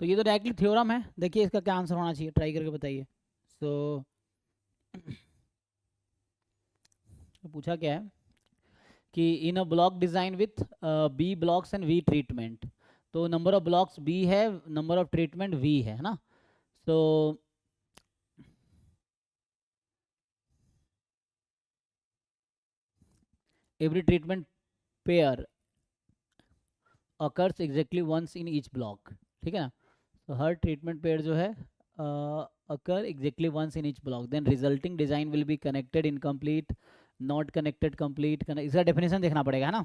तो ये तो डायरेक्टली थ्योरम है। देखिए इसका क्या आंसर होना चाहिए, ट्राई करके बताइए। सो पूछा क्या है कि in a block design with b blocks and v treatment, तो नंबर ऑफ ब्लॉक्स बी है, नंबर ऑफ ट्रीटमेंट वी है ना। तो every treatment pair occurs exactly once in each block, ठीक है ना। तो हर ट्रीटमेंट पेयर जो है occur exactly once in each block, then resulting design will be connected incomplete, not connected complete. इसका डेफिनेशन देखना पड़ेगा है ना।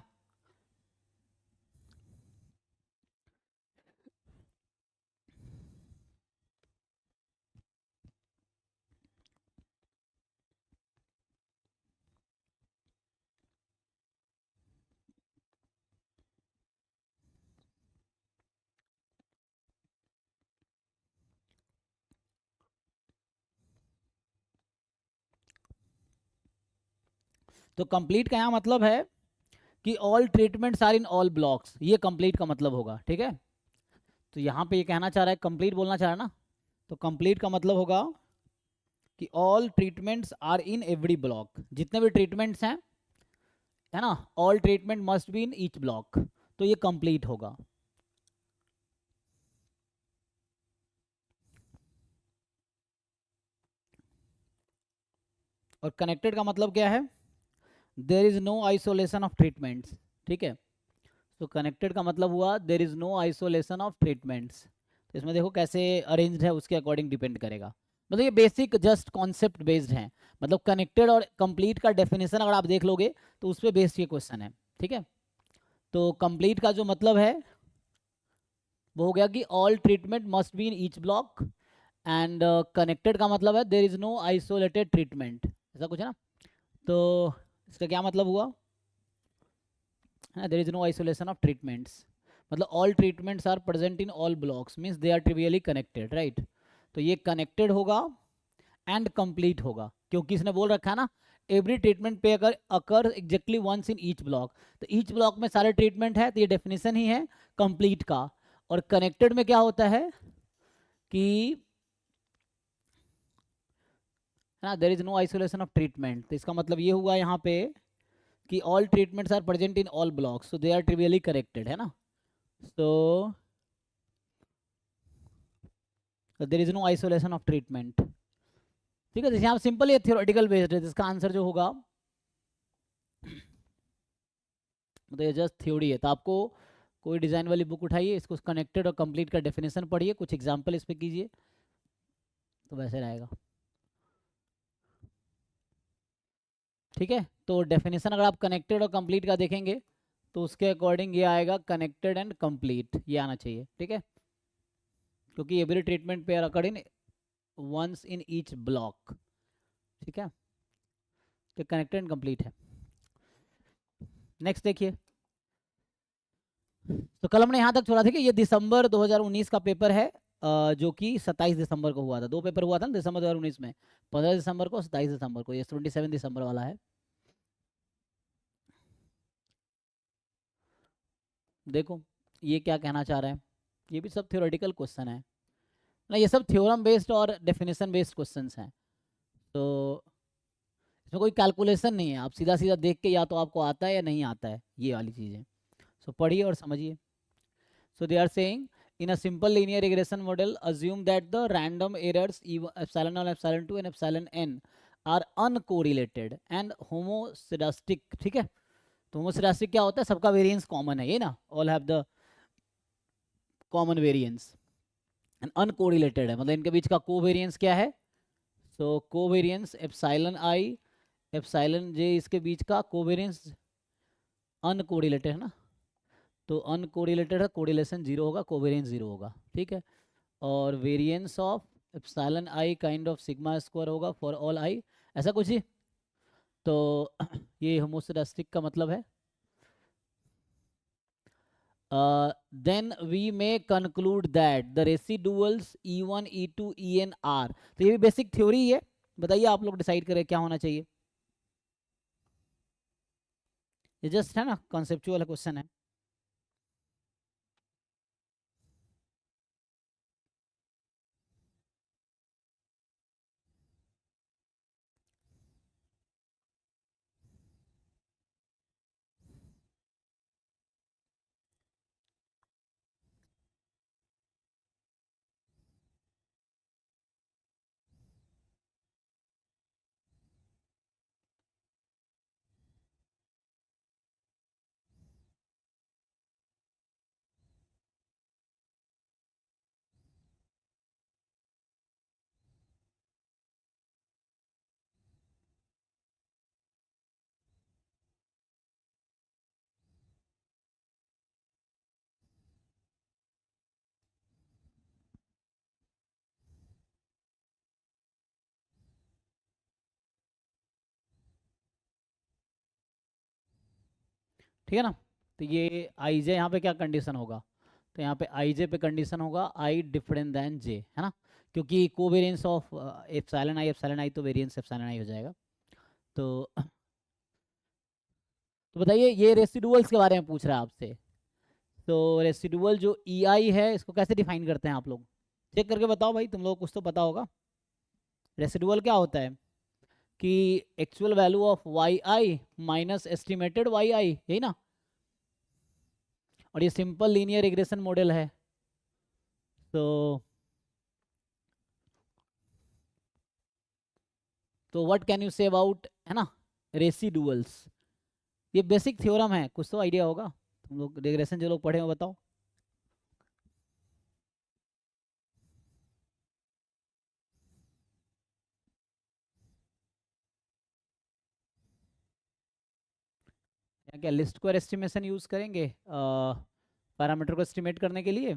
तो कंप्लीट का यहाँ मतलब है कि all treatments are in all blocks, ये कंप्लीट का मतलब होगा, ठीक है। तो यहाँ पे ये कहना चाह रहा है, कंप्लीट बोलना चाह रहा है ना, तो कंप्लीट का मतलब होगा कि all treatments are in every block, जितने भी ट्रीटमेंट्स हैं है ना, all treatment must be in each block, तो ये कंप्लीट होगा। और कनेक्टेड का मतलब क्या है, there is no isolation of treatments, ठीक है। तो कनेक्टेड का मतलब हुआ there is no isolation of treatments. तो इसमें देखो कैसे अरेंज्ड है उसके अकॉर्डिंग डिपेंड करेगा। मतलब ये बेसिक जस्ट कॉन्सेप्ट बेस्ड है। मतलब कनेक्टेड और कंप्लीट का डेफिनेशन अगर आप देख लोगे तो उस पर बेस्ड ये क्वेश्चन है, ठीक है। तो कंप्लीट का जो मतलब है वो हो गया कि all treatment must be in each block, and connected का मतलब है there is no isolated treatment, ऐसा कुछ है ना। तो इसका क्या मतलब हुआ, there is no isolation of treatments, मतलब all treatments are present in all blocks, means they are trivially connected, right. तो ये कनेक्टेड होगा एंड कंप्लीट होगा, क्योंकि इसने बोल रखा है ना एवरी ट्रीटमेंट पे अगर occur exactly once in each block, तो ईच ब्लॉक में सारे ट्रीटमेंट है, तो ये डेफिनेशन ही है कंप्लीट का। और कनेक्टेड में क्या होता है कि है ना, there is no isolation of treatment, तो इसका मतलब ये हुआ यहाँ पे कि all treatments are present in all blocks, so they are trivially connected, है ना। तो there is no isolation of treatment, ठीक है। जैसे यहाँ सिंपल ये थियोरेटिकल बेस्ड है, जिसका आंसर जो होगा मतलब ये जस्ट थ्योरी है। तो आपको कोई डिजाइन वाली बुक उठाइए, इसको कनेक्टेड और कंप्लीट का डेफिनेशन पढ़िए, कुछ एग्जांपल इस पे कीजिए, तो वैसे रहेगा, ठीक है। तो डेफिनेशन अगर आप कनेक्टेड और कंप्लीट का देखेंगे तो उसके अकॉर्डिंग ये आएगा कनेक्टेड एंड कंप्लीट, ये आना चाहिए, ठीक है। क्योंकि every treatment pair occur in once in each block, ठीक है। तो कनेक्टेड एंड कंप्लीट है। नेक्स्ट देखिए, तो कल हमने यहाँ तक छोड़ा था कि ये दिसंबर 2019 का पेपर है, जो कि 27 दिसंबर को हुआ था। दो पेपर हुआ था ना दिसंबर 2019 में, 15 दिसंबर को, 27 दिसंबर को, ये 27 दिसंबर वाला है। देखो ये क्या कहना चाह रहे हैं, ये भी सब थ्योरेटिकल क्वेश्चन है ना, ये सब थ्योरम बेस्ड और डेफिनेशन बेस्ड क्वेश्चंस हैं। तो इसमें कोई कैलकुलेशन नहीं है, आप सीधा सीधा देख के या तो आपको आता है या नहीं आता है, ये वाली चीज़ें। सो पढ़िए और समझिए। So they are saying in a simple linear regression model, assume that the random errors epsilon 1, epsilon 2 and epsilon n are uncorrelated and homoscedastic, ठीक है। तो homoscedastic क्या होता है, सबका वेरिएंस कॉमन है, ये ना, all have the common variance, and uncorrelated है, मतलब इनके बीच का कोवेरिएंस क्या है, सो कोवेरिएंस एप्सिलॉन आई एप्सिलॉन जे, इसके बीच का कोवेरिएंस अनकोरिलेटेड है ना। तो अनकोरिलेटेड है, कोरिलेशन जीरो होगा, कोवेरिएंस जीरो होगा, ठीक है। और variance of epsilon i kind of sigma square होगा फॉर ऑल आई, ऐसा कुछ ही। तो ये होमोसेडास्टिक का मतलब है। Then we may conclude that the residuals E1 E2 En are, तो ये भी बेसिक थ्योरी है। बताइए आप लोग डिसाइड करें क्या होना चाहिए, ये जस्ट है ना कॉन्सेप्चुअल क्वेश्चन है। ठीक है ना। तो ये आई जे यहाँ पे क्या कंडीशन होगा, तो यहाँ पे आई जे पे कंडीशन होगा आई डिफरेंट देन जे, है ना, क्योंकि कोवेरियंस ऑफ एप्सिलॉन आई तो वेरिएंस एप्सिलॉन आई हो जाएगा। तो बताइए ये रेसिडुअल्स के बारे में पूछ रहा है आपसे। तो रेसिडुअल जो ई आई है इसको कैसे डिफाइन करते हैं आप लोग, चेक करके बताओ भाई, तुम लोग कुछ तो पता होगा। रेसिडुअल क्या होता है कि actual value of y i minus estimated y i, यही ना। और ये सिंपल लीनियर रिग्रेशन मॉडल है। तो what can you say about, है ना, रेसिडुअल्स। ये बेसिक थ्योरम है, कुछ तो आइडिया होगा तुम लोग, रिग्रेशन जो लोग पढ़े हो बताओ। यहाँ क्या लिस्ट स्क्वायर एस्टिमेशन यूज करेंगे पैरामीटर को एस्टिमेट करने के लिए।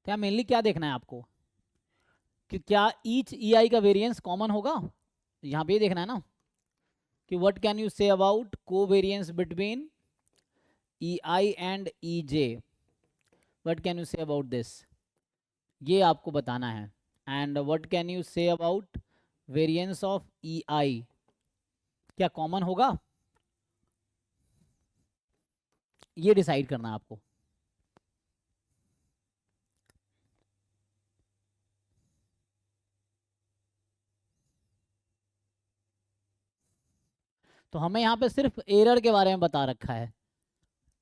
क्या मेनली क्या देखना है आपको कि क्या ईच ई आई का वेरिएंस कॉमन होगा, यहाँ पे ये देखना है ना कि what can you say about covariance between e i and e j, what can you say about this, ये आपको बताना है। And what can you say about variance of e i, क्या कॉमन होगा, ये डिसाइड करना है आपको। तो हमें यहाँ पे सिर्फ एरर के बारे में बता रखा है,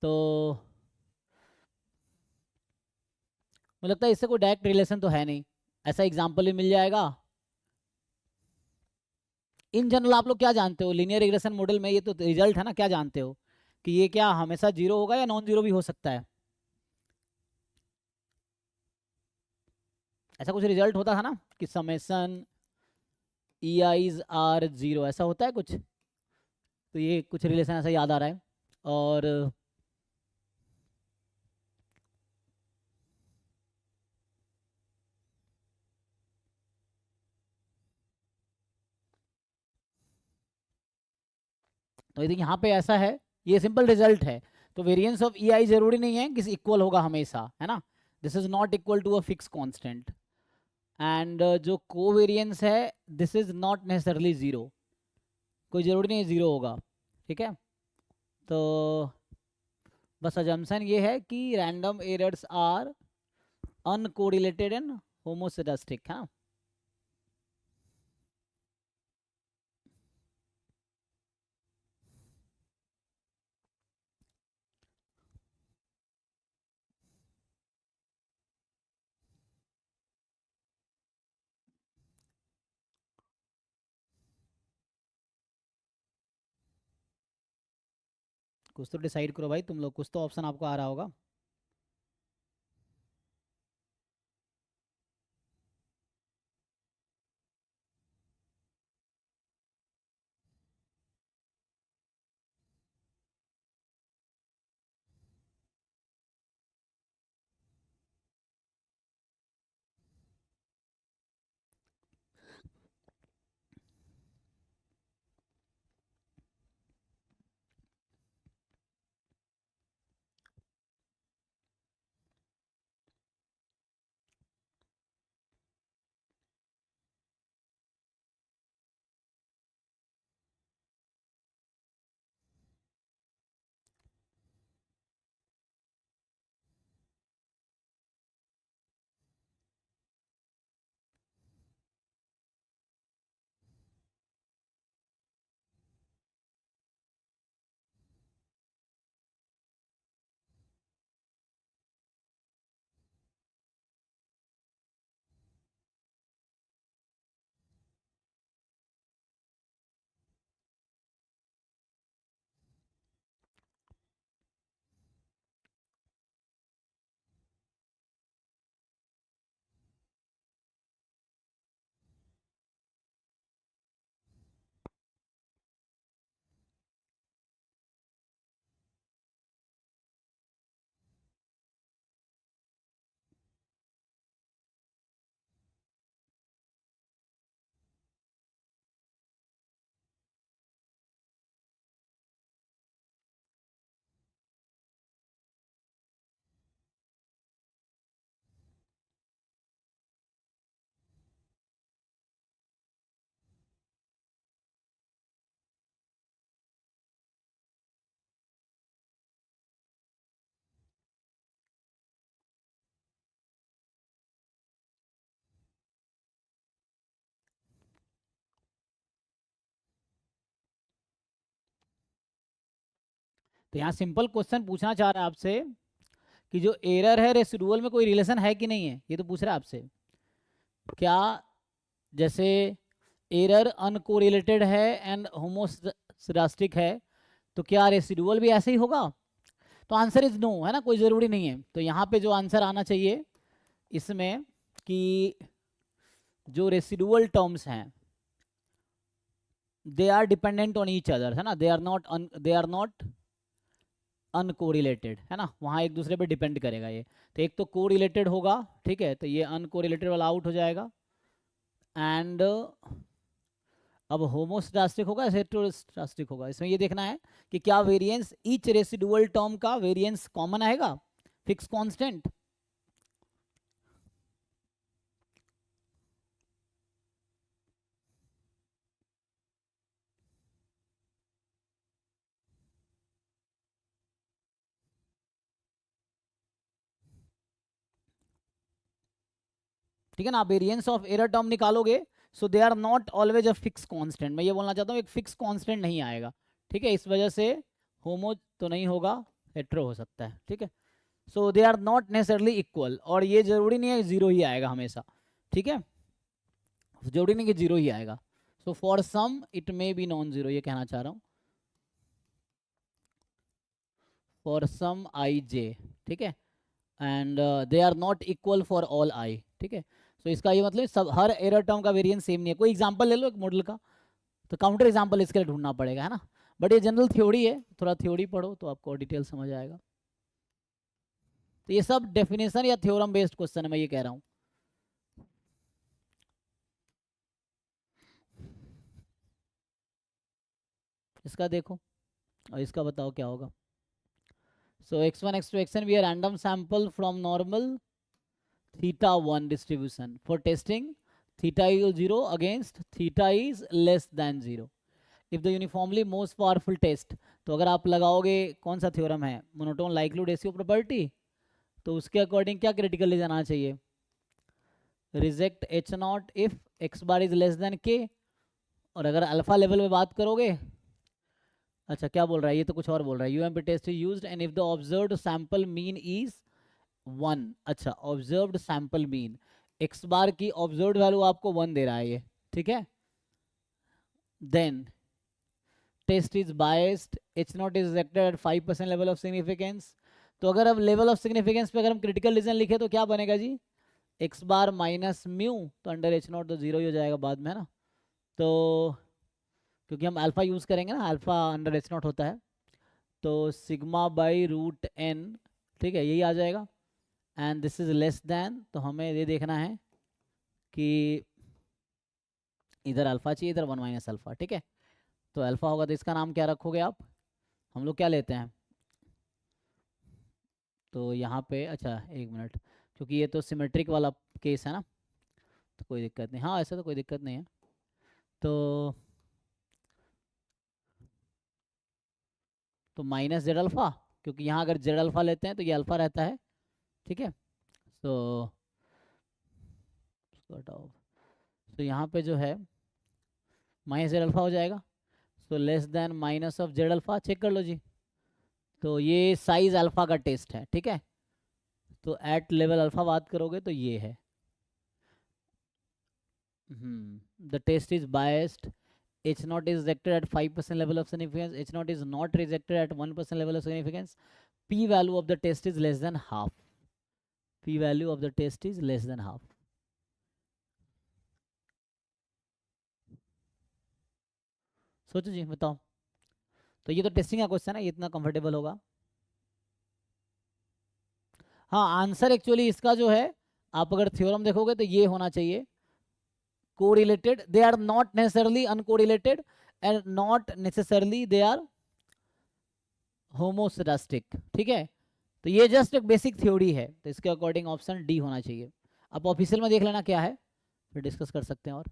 तो मुझे लगता है इससे कोई डायरेक्ट रिलेशन तो है नहीं, ऐसा एग्जाम्पल भी मिल जाएगा। इन जनरल आप लोग क्या जानते हो लीनियर रिग्रेशन मॉडल में, ये तो रिजल्ट है ना, क्या जानते हो कि ये क्या हमेशा जीरो होगा या नॉन जीरो भी हो सकता है, ऐसा कुछ रिजल्ट होता था ना कि summation e i's are zero, ऐसा होता है कुछ। तो ये कुछ रिलेशन ऐसा याद आ रहा है। और तो यदि यहाँ पे ऐसा है, ये सिंपल रिजल्ट है, तो वेरिएंस ऑफ ई आई जरूरी नहीं है किसी इक्वल होगा हमेशा, है ना, this is not equal to a fix constant. And जो कोवेरिएंस है this is not necessarily zero, कोई ज़रूरी नहीं जीरो होगा, ठीक है। तो बस अजम्पशन ये है कि random errors are uncorrelated and homoscedastic, हाँ। कुछ तो डिसाइड करो भाई तुम लोग, कुछ तो ऑप्शन आपको आ रहा होगा। तो यहाँ सिंपल क्वेश्चन पूछना चाह रहा है आपसे कि जो एरर है रेसिडुअल में कोई रिलेशन है कि नहीं है, ये तो पूछ रहा है आपसे। क्या जैसे एरर अनकोरिलेटेड है एंड होमोसेडास्टिक है, तो क्या रेसिडुअल भी ऐसे ही होगा? तो आंसर इज नो, है ना, कोई ज़रूरी नहीं है। तो यहाँ पे जो आंसर आना चाहिए इसमें कि जो रेसिडुअल टर्म्स हैं they are dependent on each other, है ना, दे आर नॉट अनकोरिलेटेड, है ना, वहाँ एक दूसरे पे डिपेंड करेगा ये। तो एक तो कोरिलेटेड होगा, ठीक है, तो ये अनकोरिलेटेड वाला आउट हो जाएगा। एंड अब होमोस्टास्टिक होगा हेटेरोस्टास्टिक होगा, इसमें ये देखना है कि क्या वेरिएंस ईच रेसिडुअल टर्म का वेरिएंस कॉमन आएगा, फिक्स कांस्टेंट। ठीक है ना, आप वेरिएंस ऑफ एरर टर्म निकालोगे, so they are not always a fix constant. मैं ये बोलना चाहता हूँ एक फिक्स कांस्टेंट नहीं आएगा, ठीक है, इस वजह से होमो तो नहीं होगा, हेट्रो हो सकता है, ठीक है। So they are not necessarily equal, और ये जरूरी नहीं है जीरो ही आएगा हमेशा, ठीक है, जरूरी नहीं कि जीरो ही आएगा। So for some it may be non zero, ये कहना चाह रहा हूँ, फॉर सम आई जे, ठीक है, and they are not equal for all i, ठीक है। सो इसका ये मतलब सब हर एरर टर्म का वेरिएंस सेम नहीं है। कोई एग्जांपल ले लो एक मॉडल का, तो काउंटर एग्जांपल इसके लिए ढूंढना पड़ेगा, है ना, बट ये जनरल थ्योरी है, थोड़ा थ्योरी पढ़ो तो आपको डिटेल समझ आएगा। तो ये सब डेफिनेशन या थ्योरम बेस्ड क्वेश्चन है, मैं ये कह रहा हूँ। इसका देखो और इसका बताओ क्या होगा। सो x1 x2 xn we are random sample from normal theta 1 distribution for testing theta equals 0 against theta is less than 0 if the uniformly most powerful test। तो अगर आप लगाओगे कौन सा थ्योरम है, मोनोटोन लाइक्लीहुड रेशियो प्रॉपर्टी, तो उसके according क्या क्रिटिकल रीजन आना चाहिए, reject H not if x bar is less then के। और अगर अल्फा लेवल में बात करोगे, अच्छा क्या बोल रहा है, ये तो कुछ और बोल रहा है, UMP test is used and if the observed sample mean is 1। अच्छा, observed sample mean, x bar की ऑब्जर्व्ड वैल्यू आपको 1 दे रहा है ये, ठीक है, then test is biased, H not is rejected at 5% level of significance. तो अगर अब लेवल ऑफ सिग्निफिकेंस पे अगर हम क्रिटिकल रीजन लिखे तो क्या बनेगा जी, एक्स बार माइनस म्यू, तो अंडर एच नॉट तो जीरो ही हो जाएगा बाद में, है ना। तो क्योंकि हम अल्फा यूज़ करेंगे ना, अल्फा अंडर एच नॉट होता है, तो सिग्मा बाई रूट एन, ठीक है, यही आ जाएगा। And this is less then, तो हमें ये देखना है कि इधर अल्फा चाहिए, इधर 1 माइनस अल्फा, ठीक है। तो अल्फा होगा तो इसका नाम क्या रखोगे आप, हम लोग क्या लेते हैं, तो यहाँ पे अच्छा एक मिनट, क्योंकि ये तो सिमेट्रिक वाला केस है ना, तो कोई दिक्कत नहीं, हाँ ऐसा तो कोई दिक्कत नहीं है। तो माइनस जेड अल्फ़ा, क्योंकि यहाँ अगर जेड अल्फ़ा लेते हैं तो ये अल्फ़ा रहता है, ठीक है। सो हटाओ, तो यहाँ पे जो है माइनस जेड अल्फ़ा हो जाएगा, so less than minus of Z alpha, check कर लो जी। तो ये साइज अल्फ़ा का टेस्ट है, ठीक है, तो एट लेवल अल्फ़ा बात करोगे तो ये है, the test is biased, H naught is rejected at 5% level of significance, H naught is not rejected at 1% level of significance, p value of the test is less than half, p value of the test is less than half। सोचो जी, बताओ। तो ये तो testing का question है, ये इतना comfortable होगा। हाँ आंसर एक्चुअली इसका जो है, आप अगर थ्योरम देखोगे तो ये होना चाहिए, correlated, they are not necessarily uncorrelated and not necessarily they are homoscedastic, ठीक है। तो ये जस्ट एक बेसिक थ्योरी है, तो इसके अकॉर्डिंग ऑप्शन डी होना चाहिए। आप ऑफिशियल में देख लेना क्या है, फिर डिस्कस कर सकते हैं। और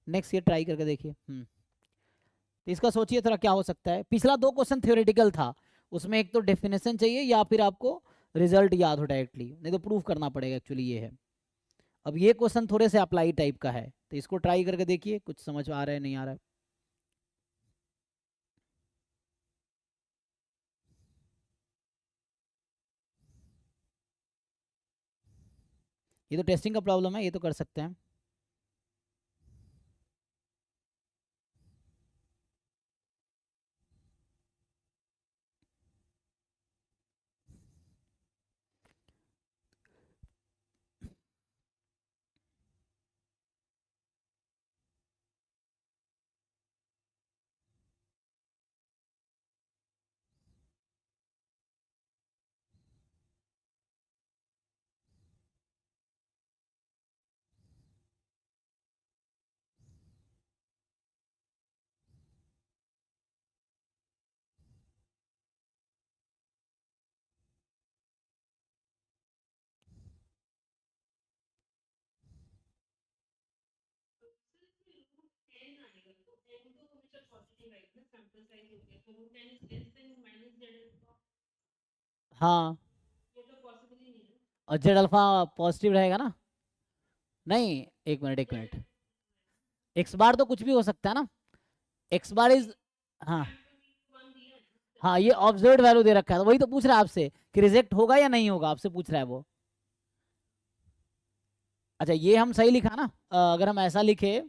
नेक्स्ट ये ट्राई करके देखिए। तो इसका सोचिए थोड़ा क्या हो सकता है। पिछला 2 क्वेश्चन थ्योरेटिकल था, उसमें एक तो डेफिनेशन चाहिए या फिर आपको रिजल्ट याद हो डायरेक्टली, नहीं तो प्रूफ करना पड़ेगा, एक्चुअली ये है। अब ये क्वेश्चन थोड़े से अप्लाई टाइप का है, तो इसको ट्राई करके देखिए कुछ समझ आ रहा है नहीं आ रहा है। ये तो टेस्टिंग का प्रॉब्लम है, ये तो कर सकते हैं। हाँ, और जेड अल्फा पॉजिटिव रहेगा ना? नहीं, एक मिनट एक मिनट, एक्स बार तो कुछ भी हो सकता है ना, एक्स बार इज, हाँ हाँ, ये ऑब्जर्व्ड वैल्यू दे रखा है, तो वही तो पूछ रहा है आपसे कि रिजेक्ट होगा या नहीं होगा, आपसे पूछ रहा है वो। अच्छा, ये हम सही लिखा ना? अगर हम ऐसा लिखे,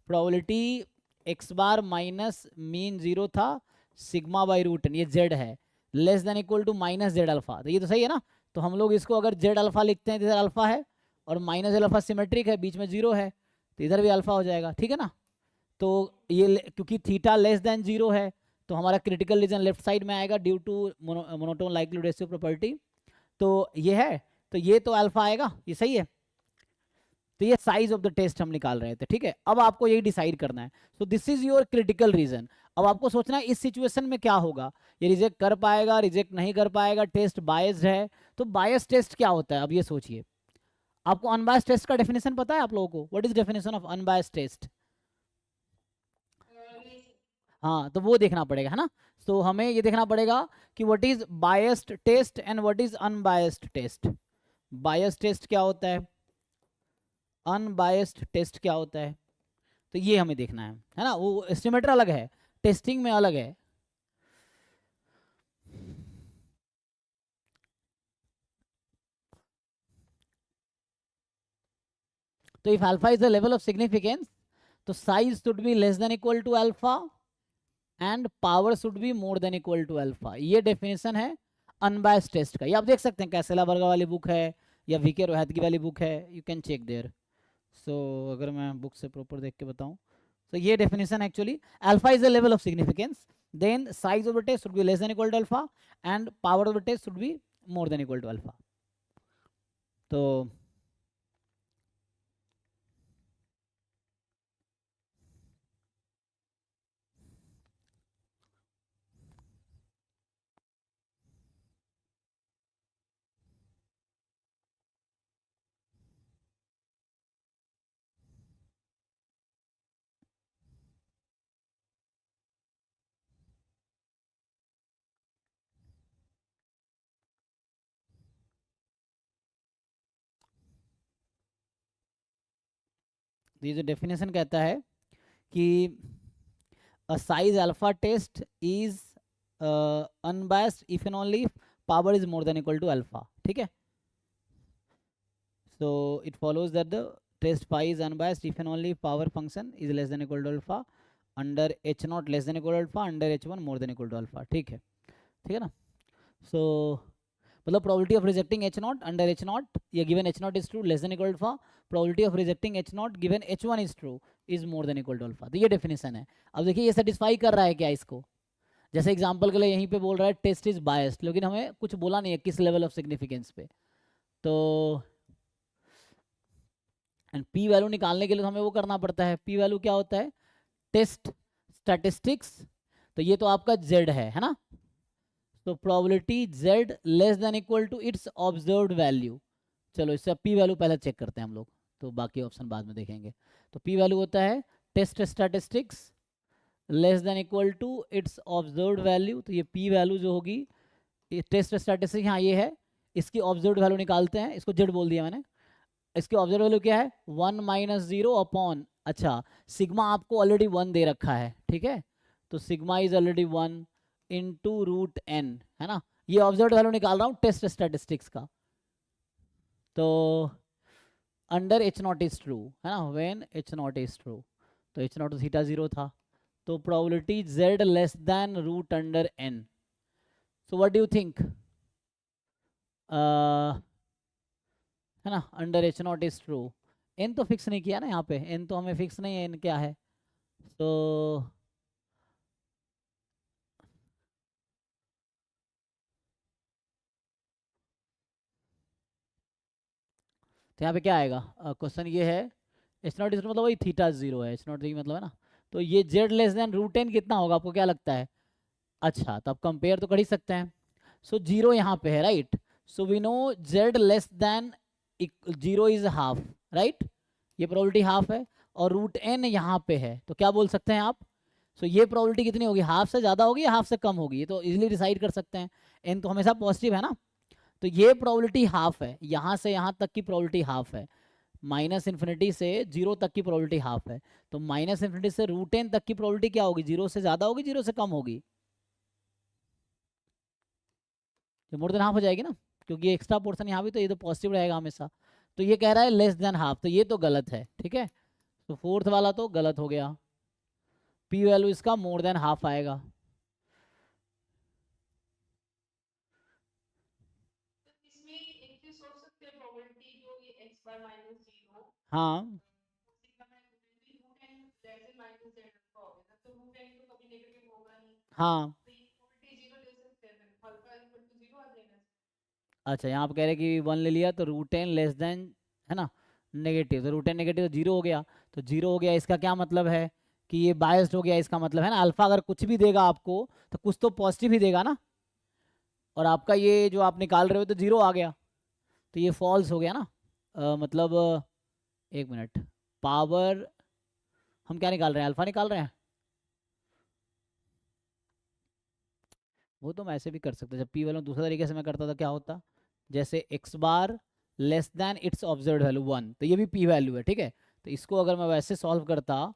probability x bar minus mean zero था, सिग्मा बाई रूट एन, ये जेड है, less than equal to minus z alpha, तो ये तो सही है ना? तो हम लोग इसको अगर जेड अल्फा लिखते हैं तो इधर अल्फा है, और माइनस जेड अल्फा सिमेट्रिक है, बीच में जीरो है, तो इधर भी अल्फा हो जाएगा, ठीक है ना? तो ये क्योंकि थीटा लेस देन जीरो है, तो हमारा क्रिटिकल रीजन लेफ्ट साइड में आएगा due to monotone likelihood ratio property, तो ये है, तो ये तो अल्फा आएगा, ये सही है। तो ये साइज ऑफ द टेस्ट हम निकाल रहे थे, ठीक है? अब आपको यही डिसाइड करना है, so this is your critical reason. अब आपको सोचना है इस सिचुएशन में क्या होगा, ये रिजेक्ट कर पाएगा, रिजेक्ट नहीं कर पाएगा, टेस्ट बायस्ड है, तो बायस टेस्ट क्या होता है, अब ये सोचिए। आपको अनबायस्ड टेस्ट का डेफिनेशन पता है आप लोगों को? What is definition of unbiased test? हाँ, तो वो देखना पड़ेगा, है ना? तो हमें ये देखना पड़ेगा कि what is biased test and what is unbiased test. Biased test क्या होता है, अनबायस्ड टेस्ट क्या होता है, तो ये हमें देखना है ना? वो एस्टिमेटर अलग है, टेस्टिंग में अलग है। तो if alpha is the level of significance, तो size should be less than equal to alpha and power should be more than equal to alpha, ये डेफिनेशन है अनबायस्ड टेस्ट का। ये आप देख सकते हैं, कैसेला बर्गा वाली बुक है या वीके रोहतगी वाली बुक है, यू कैन चेक देयर। सो अगर मैं बुक से प्रॉपर देख के बताऊं, तो ये definition actually, alpha is the level of significance, then size of the test should be less than equal to alpha and power of the test should be more than equal to alpha. तो ये जो definition कहता है कि a size alpha test is unbiased if and only if power is more than equal to alpha, ठीक है? So it follows that the test phi is unbiased if and only if power function is less than equal to alpha, under h naught less than equal to alpha, under h1 more than equal to alpha, ठीक है ना? So मतलब probability of rejecting h naught under h naught, या given h naught is true less than equal to alpha, probability of rejecting h naught given h1 is true is more than equal to alpha, तो ये definition है। अब देखिए ये satisfy कर रहा है क्या इसको? जैसे एग्जांपल के लिए यहीं पे बोल रहा है टेस्ट इज बायस्ड, लेकिन हमें कुछ बोला नहीं है किस लेवल ऑफ सिग्निफिकेंस पे, तो एंड पी वैल्यू निकालने के लिए तो हमें वो करना पड़ता है, पी वैल्यू क्या होता है, टेस्ट स्टैटिस्टिक्स, तो ये तो आपका जेड है ना? तो probability z less than equal to its observed value. चलो इससे पी वैल्यू पहले चेक करते हैं हम लोग, तो बाकी ऑप्शन बाद में देखेंगे। तो पी वैल्यू होता है test statistics less than equal to its observed value, तो ये पी वैल्यू जो होगी, ये टेस्ट स्टैटिस्टिक्स, हाँ ये है, इसकी ऑब्जर्व्ड वैल्यू निकालते हैं, इसको जेड बोल दिया मैंने। इसकी ऑब्जर्व वैल्यू क्या है, 1 माइनस जीरो अपॉन, अच्छा सिग्मा आपको ऑलरेडी 1 दे रखा है, ठीक है? तो sigma is already 1 into root n, है ना? ये ऑब्जर्व वैल्यू निकाल रहा हूँ टेस्ट स्टैटिस्टिक्स का। तो under H not is true, है ना, when H not is true, तो एच नॉट थीटा 0 था, तो probability z less than root under n। So what do you think, है ना, under H not is true, n तो fix नहीं किया ना यहाँ पे, n तो हमें फिक्स नहीं है, n क्या है, तो यहाँ पे क्या आएगा, क्वेश्चन ये है, एच नॉट इज मतलब वही थीटा 0 है, एच नॉट मतलब है ना, तो ये z less than root n कितना होगा आपको क्या लगता है? अच्छा, तो आप कंपेयर तो कर ही सकते हैं। सो जीरो यहाँ पे है, right, so we know z less than 0 is half, right, ये प्रोबेबिलिटी हाफ है, और रूट n यहाँ पे है, तो क्या बोल सकते हैं आप, सो ये प्रोबेबिलिटी कितनी होगी, हाफ से ज़्यादा होगी या हाफ से कम होगी, ये तो इजीली डिसाइड कर सकते हैं, n तो हमेशा पॉजिटिव है ना, तो ये प्रोबेबिलिटी हाफ है, यहाँ से यहाँ तक की प्रोबेबिलिटी हाफ है, माइनस इन्फिनिटी से 0 तक की प्रोबेबिलिटी हाफ है, तो माइनस इन्फिनिटी से रूट n तक की प्रोबेबिलिटी क्या होगी, 0 से ज़्यादा होगी 0 से कम होगी, ये मोर देन हाफ हो जाएगी ना, क्योंकि ये एक्स्ट्रा पोर्शन यहाँ भी, तो ये तो पॉजिटिव रहेगा हमेशा, तो ये कह रहा है लेस देन हाफ, तो ये तो गलत है, ठीक है, तो फोर्थ वाला तो गलत हो गया, पी वैल्यू इसका मोर देन हाफ आएगा। हाँ हाँ, अच्छा यहाँ आप कह रहे हैं कि 1 ले लिया तो रूट एन लेस देन, है ना, नेगेटिव, तो रूट एन नेगेटिव तो 0 हो गया, तो 0 हो गया, इसका क्या मतलब है कि ये बायस्ड हो गया, इसका मतलब है ना, अल्फा अगर कुछ भी देगा आपको तो कुछ तो पॉजिटिव ही देगा ना, और आपका ये जो आप निकाल रहे हो तो 0 आ गया, तो ये फॉल्स हो गया ना, मतलब एक मिनट, पावर हम क्या निकाल रहे हैं, अल्फा निकाल रहे हैं, वो तो मैं ऐसे भी कर सकता, जब पी वैल्यू दूसरा तरीके से मैं करता था क्या होता, जैसे x bar less than it's observe value 1, तो ये भी पी वैल्यू है, ठीक है, तो इसको अगर मैं वैसे सॉल्व करता,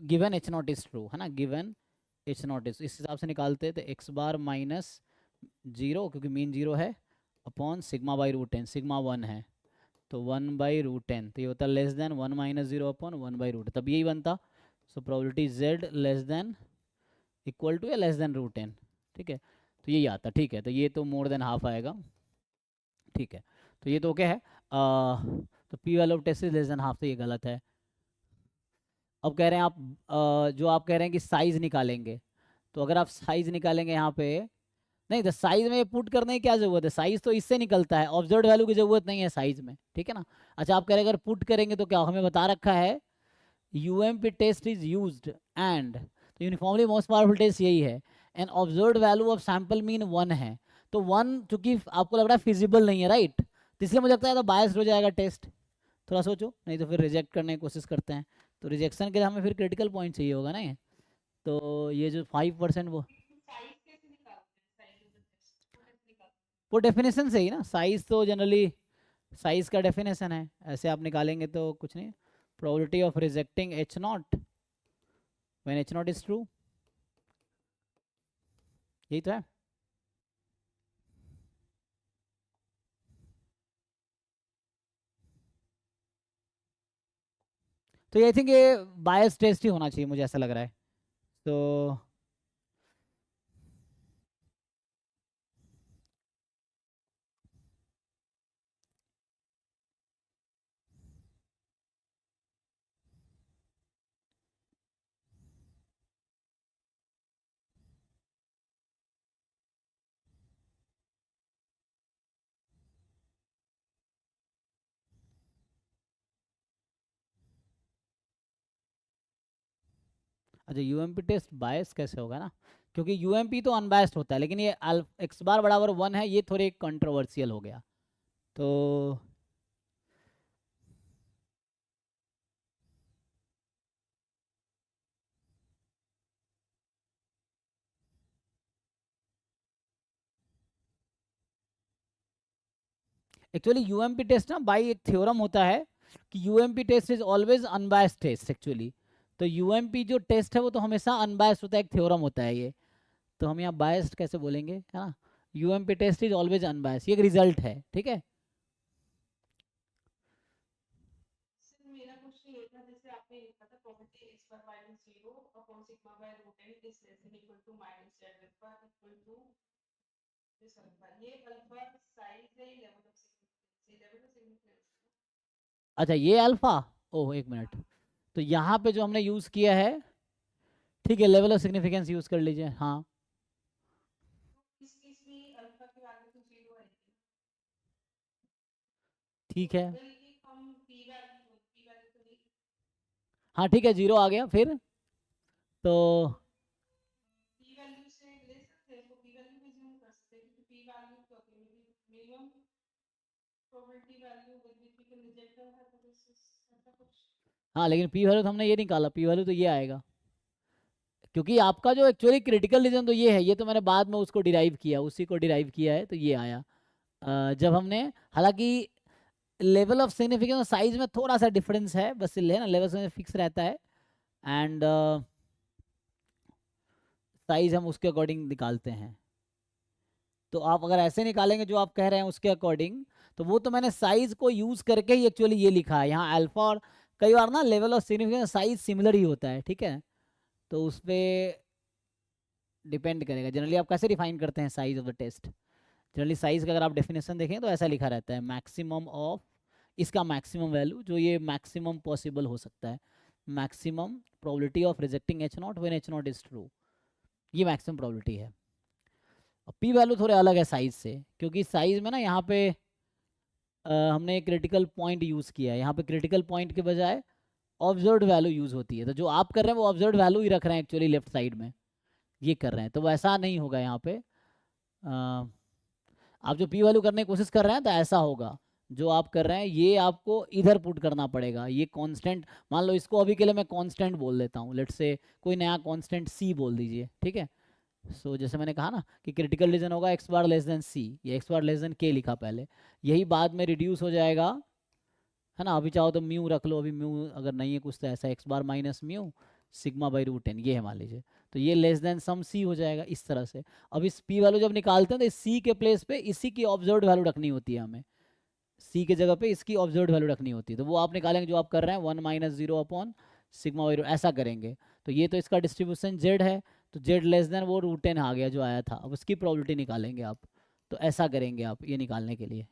given H not is true, है ना, गिवन एच नॉट इज, इस हिसाब से निकालते तो एक्स बार माइनस 0, क्योंकि मीन 0 है, upon sigma by root n, sigma 1 है, तो 1 बाई रूट एन, तो ये होता है less than 1 minus 0 upon 1 by root, तब यही बनता, so probability z less than equal to या लेस देन रूट एन, ठीक है, तो यही आता, ठीक है, तो ये तो मोर देन हाफ आएगा, ठीक है, तो ये तो क्या है, तो p value of test is less than half, तो ये गलत है। अब कह रहे हैं आप, जो आप कह रहे हैं कि साइज निकालेंगे, तो अगर आप साइज निकालेंगे यहाँ पे, नहीं तो साइज में पुट करने की क्या जरूरत है, साइज तो इससे निकलता है, ऑब्जर्व वैल्यू की जरूरत नहीं है साइज में, ठीक है ना, अच्छा आप कह रहे हैं अगर पुट करेंगे तो क्या, हमें बता रखा है UMP test is used and, तो यूनिफॉर्मली मोस्ट पावरफुल टेस्ट यही है, and observed value of sample mean 1 है, तो 1 चूंकि आपको लग रहा है फिजिबल नहीं है, राइट, तो इसलिए मुझे लगता है तो बायस्ड हो जाएगा टेस्ट, थोड़ा सोचो, नहीं तो फिर रिजेक्ट करने की कोशिश करते हैं, तो रिजेक्शन के लिए हमें फिर क्रिटिकल पॉइंट चाहिए होगा ना ये, तो ये जो 5% वो डेफिनेशन से ही ना, साइज तो जनरली साइज का डेफिनेशन है, ऐसे आप निकालेंगे तो कुछ नहीं, probability of rejecting H not when H not is true, यही तो है, तो ये आई थिंक ये बायस टेस्ट ही होना चाहिए, मुझे ऐसा लग रहा है, तो अच्छा यूएमपी टेस्ट बायस कैसे होगा ना, क्योंकि यूएमपी तो अनबायस्ड होता है, लेकिन ये एक्स बार बराबर 1 है, ये थोड़े कंट्रोवर्शियल हो गया, तो एक्चुअली यूएमपी टेस्ट ना बाई एक थ्योरम होता है कि UMP test is always unbiased test actually, तो यूएमपी जो टेस्ट है वो तो हमेशा अनबायस्ड होता है, एक थ्योरम होता है ये, तो हम यहाँ बायस्ड कैसे बोलेंगे, है ना, UMP test is always unbiased, ये एक रिजल्ट है, ठीक है, ये था जैसे आपने लिखा था probability x bar minus 0 upon sigma by root n is less than equal to minus z alpha equal to this alpha. ये अल्फा साइज है, लेवल ऑफ सिग्निफिकेंस। अच्छा ये अल्फा, ओह एक मिनट, तो यहाँ पे जो हमने यूज़ किया है, ठीक है, लेवल ऑफ सिग्निफिकेंस यूज़ कर लीजिए। हाँ इस केस में अल्फा की वैल्यू तो 0 आएगी, ठीक है, बल्कि हम p वैल्यू तो नहीं, हाँ ठीक है, 0 आ गया फिर तो p वैल्यू से ले सकते हैं, इसको p वैल्यू पे ज़ूम कर सकते हैं क्योंकि p वैल्यू तो minimum probability value with which we can reject the hypothesis, ऐसा कुछ। हाँ, लेकिन पी वैल्यू तो हमने ये निकाला, पी वैल्यू तो ये आएगा, क्योंकि आपका जो एक्चुअली क्रिटिकल रीजन तो ये है, ये तो मैंने बाद में उसको डिराइव किया, उसी को डिराइव किया है, तो ये आया। जब हमने, हालांकि लेवल ऑफ सिग्निफिकेंस और साइज में थोड़ा सा डिफरेंस है, बस है ना, लेवल से फिक्स रहता है एंड साइज हम उसके अकॉर्डिंग निकालते हैं। तो आप अगर ऐसे निकालेंगे जो आप कह रहे हैं उसके अकॉर्डिंग, तो वो तो मैंने साइज को यूज करके ही एक्चुअली ये लिखा है यहाँ अल्फा, और कई बार ना level of significance size similar ही होता है, ठीक है, तो उस पर डिपेंड करेगा। जनरली आप कैसे डिफाइन करते हैं size of the test? Generally size का अगर आप डेफिनेशन देखें तो ऐसा लिखा रहता है, मैक्सिमम ऑफ इसका मैक्सिमम वैल्यू, जो ये मैक्सिमम पॉसिबल हो सकता है, maximum probability of rejecting H not when H not is true, ये मैक्सिमम प्रोबेबिलिटी है। और पी वैल्यू थोड़े अलग है साइज से, क्योंकि साइज में ना यहाँ पे हमने क्रिटिकल पॉइंट यूज़ किया है, यहाँ पे क्रिटिकल पॉइंट के बजाय ऑब्जर्व्ड वैल्यू यूज़ होती है, तो जो आप कर रहे हैं वो ऑब्जर्व्ड वैल्यू ही रख रहे हैं एक्चुअली लेफ्ट साइड में, ये कर रहे हैं, तो वैसा नहीं होगा यहाँ पे। आप जो पी वैल्यू करने की कोशिश कर रहे हैं तो ऐसा होगा, जो आप कर रहे हैं ये आपको इधर पुट करना पड़ेगा, ये कांस्टेंट मान लो, इसको अभी के लिए मैं कांस्टेंट बोल देता हूँ, लेट्स से कोई नया कांस्टेंट सी बोल दीजिए, ठीक है। सो जैसे मैंने कहा ना कि क्रिटिकल रीजन होगा एक्स बार लेस देन सी, ये एक्स बार लेस देन के लिखा पहले, यही बाद में रिड्यूस हो जाएगा, है ना, अभी चाहो तो म्यू रख लो, अभी म्यू अगर नहीं है कुछ तो ऐसा x bar minus mu sigma by root n, ये है मान लीजिए, तो ये लेस देन सम सी हो जाएगा इस तरह से। अब इस पी वैल्यू जब निकालते हैं तो इस सी के प्लेस पे इसी की ऑब्जर्व्ड वैल्यू रखनी होती है हमें, सी के जगह पे इसकी ऑब्जर्व्ड वैल्यू रखनी होती है, तो वो आप निकालेंगे जो आप कर रहे हैं 1 minus 0 upon sigma by root, ऐसा करेंगे। तो ये तो इसका डिस्ट्रीब्यूशन जेड है, तो जेड लेस देन वो रूट एन आ गया जो आया था, अब उसकी प्रोबेबिलिटी निकालेंगे आप, तो ऐसा करेंगे आप ये निकालने के लिए।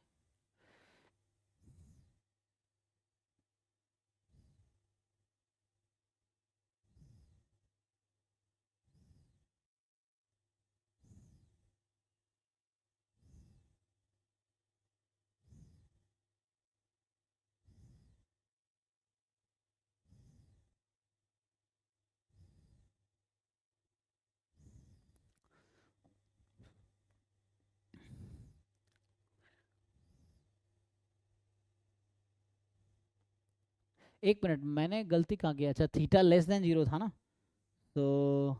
एक मिनट, मैंने गलती कहाँ किया, अच्छा थीटा लेस देन 0 था ना, तो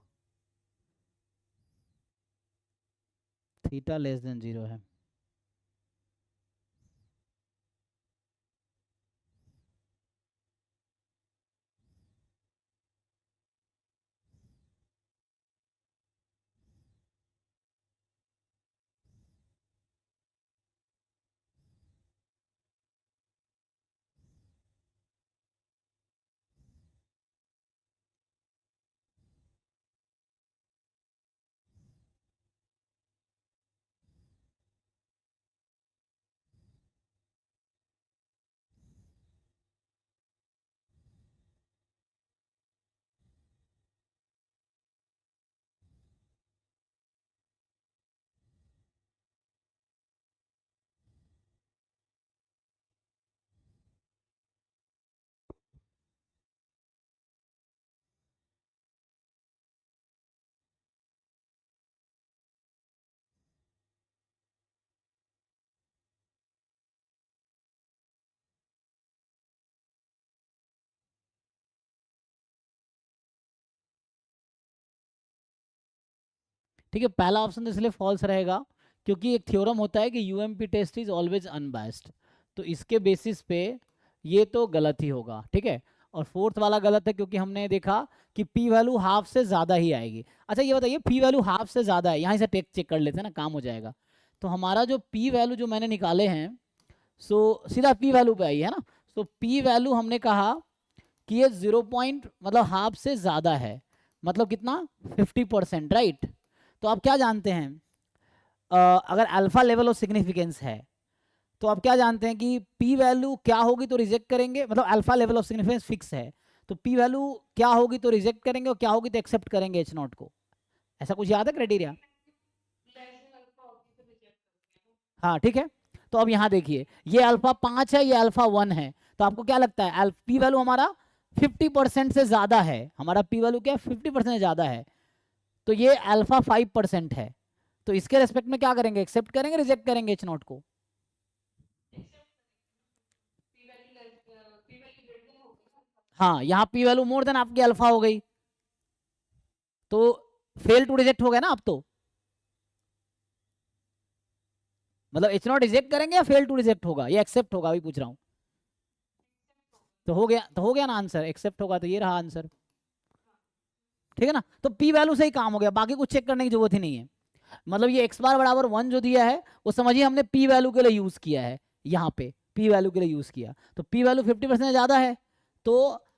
थीटा लेस देन 0 है। ठीक है, पहला ऑप्शन इसलिए फॉल्स रहेगा क्योंकि एक थ्योरम होता है कि UMP test is always unbiased, तो इसके बेसिस पे ये तो गलत ही होगा, ठीक है। और फोर्थ वाला गलत है क्योंकि हमने देखा कि पी वैल्यू हाफ से ज़्यादा ही आएगी। अच्छा ये बताइए, पी वैल्यू हाफ से ज़्यादा है, यहाँ से टेक चेक कर लेते हैं ना, काम हो जाएगा। तो हमारा जो पी वैल्यू जो मैंने निकाले हैं, सो सीधा पी वैल्यू पे आई है ना, सो पी वैल्यू हमने कहा कि ये 0 पॉइंट मतलब हाफ से ज़्यादा है, मतलब कितना 50%, राइट। तो आप क्या जानते हैं, अगर अल्फा लेवल ऑफ सिग्निफिकेंस है तो आप क्या जानते हैं कि पी वैल्यू क्या होगी तो रिजेक्ट करेंगे, मतलब alpha level of significance fix है तो पी वैल्यू क्या होगी तो रिजेक्ट करेंगे और क्या होगी तो एक्सेप्ट करेंगे एच नॉट को। ऐसा कुछ याद है क्राइटेरिया? लेस देन अल्फा होगी तो रिजेक्ट करोगे ना। हाँ ठीक है। तो अब यहाँ देखिए ये अल्फा 5 है, ये अल्फा 1 है, तो आपको क्या लगता है पी वैल्यू हमारा 50% से ज़्यादा है, हमारा पी वैल्यू क्या 50% से ज़्यादा है, तो ये अल्फा 5% है, तो इसके रेस्पेक्ट में क्या करेंगे, एक्सेप्ट करेंगे रिजेक्ट करेंगे एच नॉट को? पी वैल्यू ग्रेटर देन होगी। हाँ यहाँ पी वैल्यू मोर देन आपकी अल्फा हो गई तो फेल टू रिजेक्ट हो गया ना अब तो, मतलब एच नॉट रिजेक्ट करेंगे या फेल टू रिजेक्ट होगा, ये एक्सेप्ट होगा, अभी पूछ रहा हूँ। तो हो गया ना आंसर, एक्सेप्ट होगा तो ये रहा आंसर, ठीक है ना। तो पी वैल्यू से ही काम हो गया, बाकी कुछ चेक करने की जरूरत ही नहीं है। मतलब ये एक्स बार बराबर 1 जो दिया है वो समझिए हमने पी वैल्यू के लिए यूज किया है, यहाँ पे पी वैल्यू के लिए यूज किया, तो पी वैल्यू 50% ज़्यादा है तो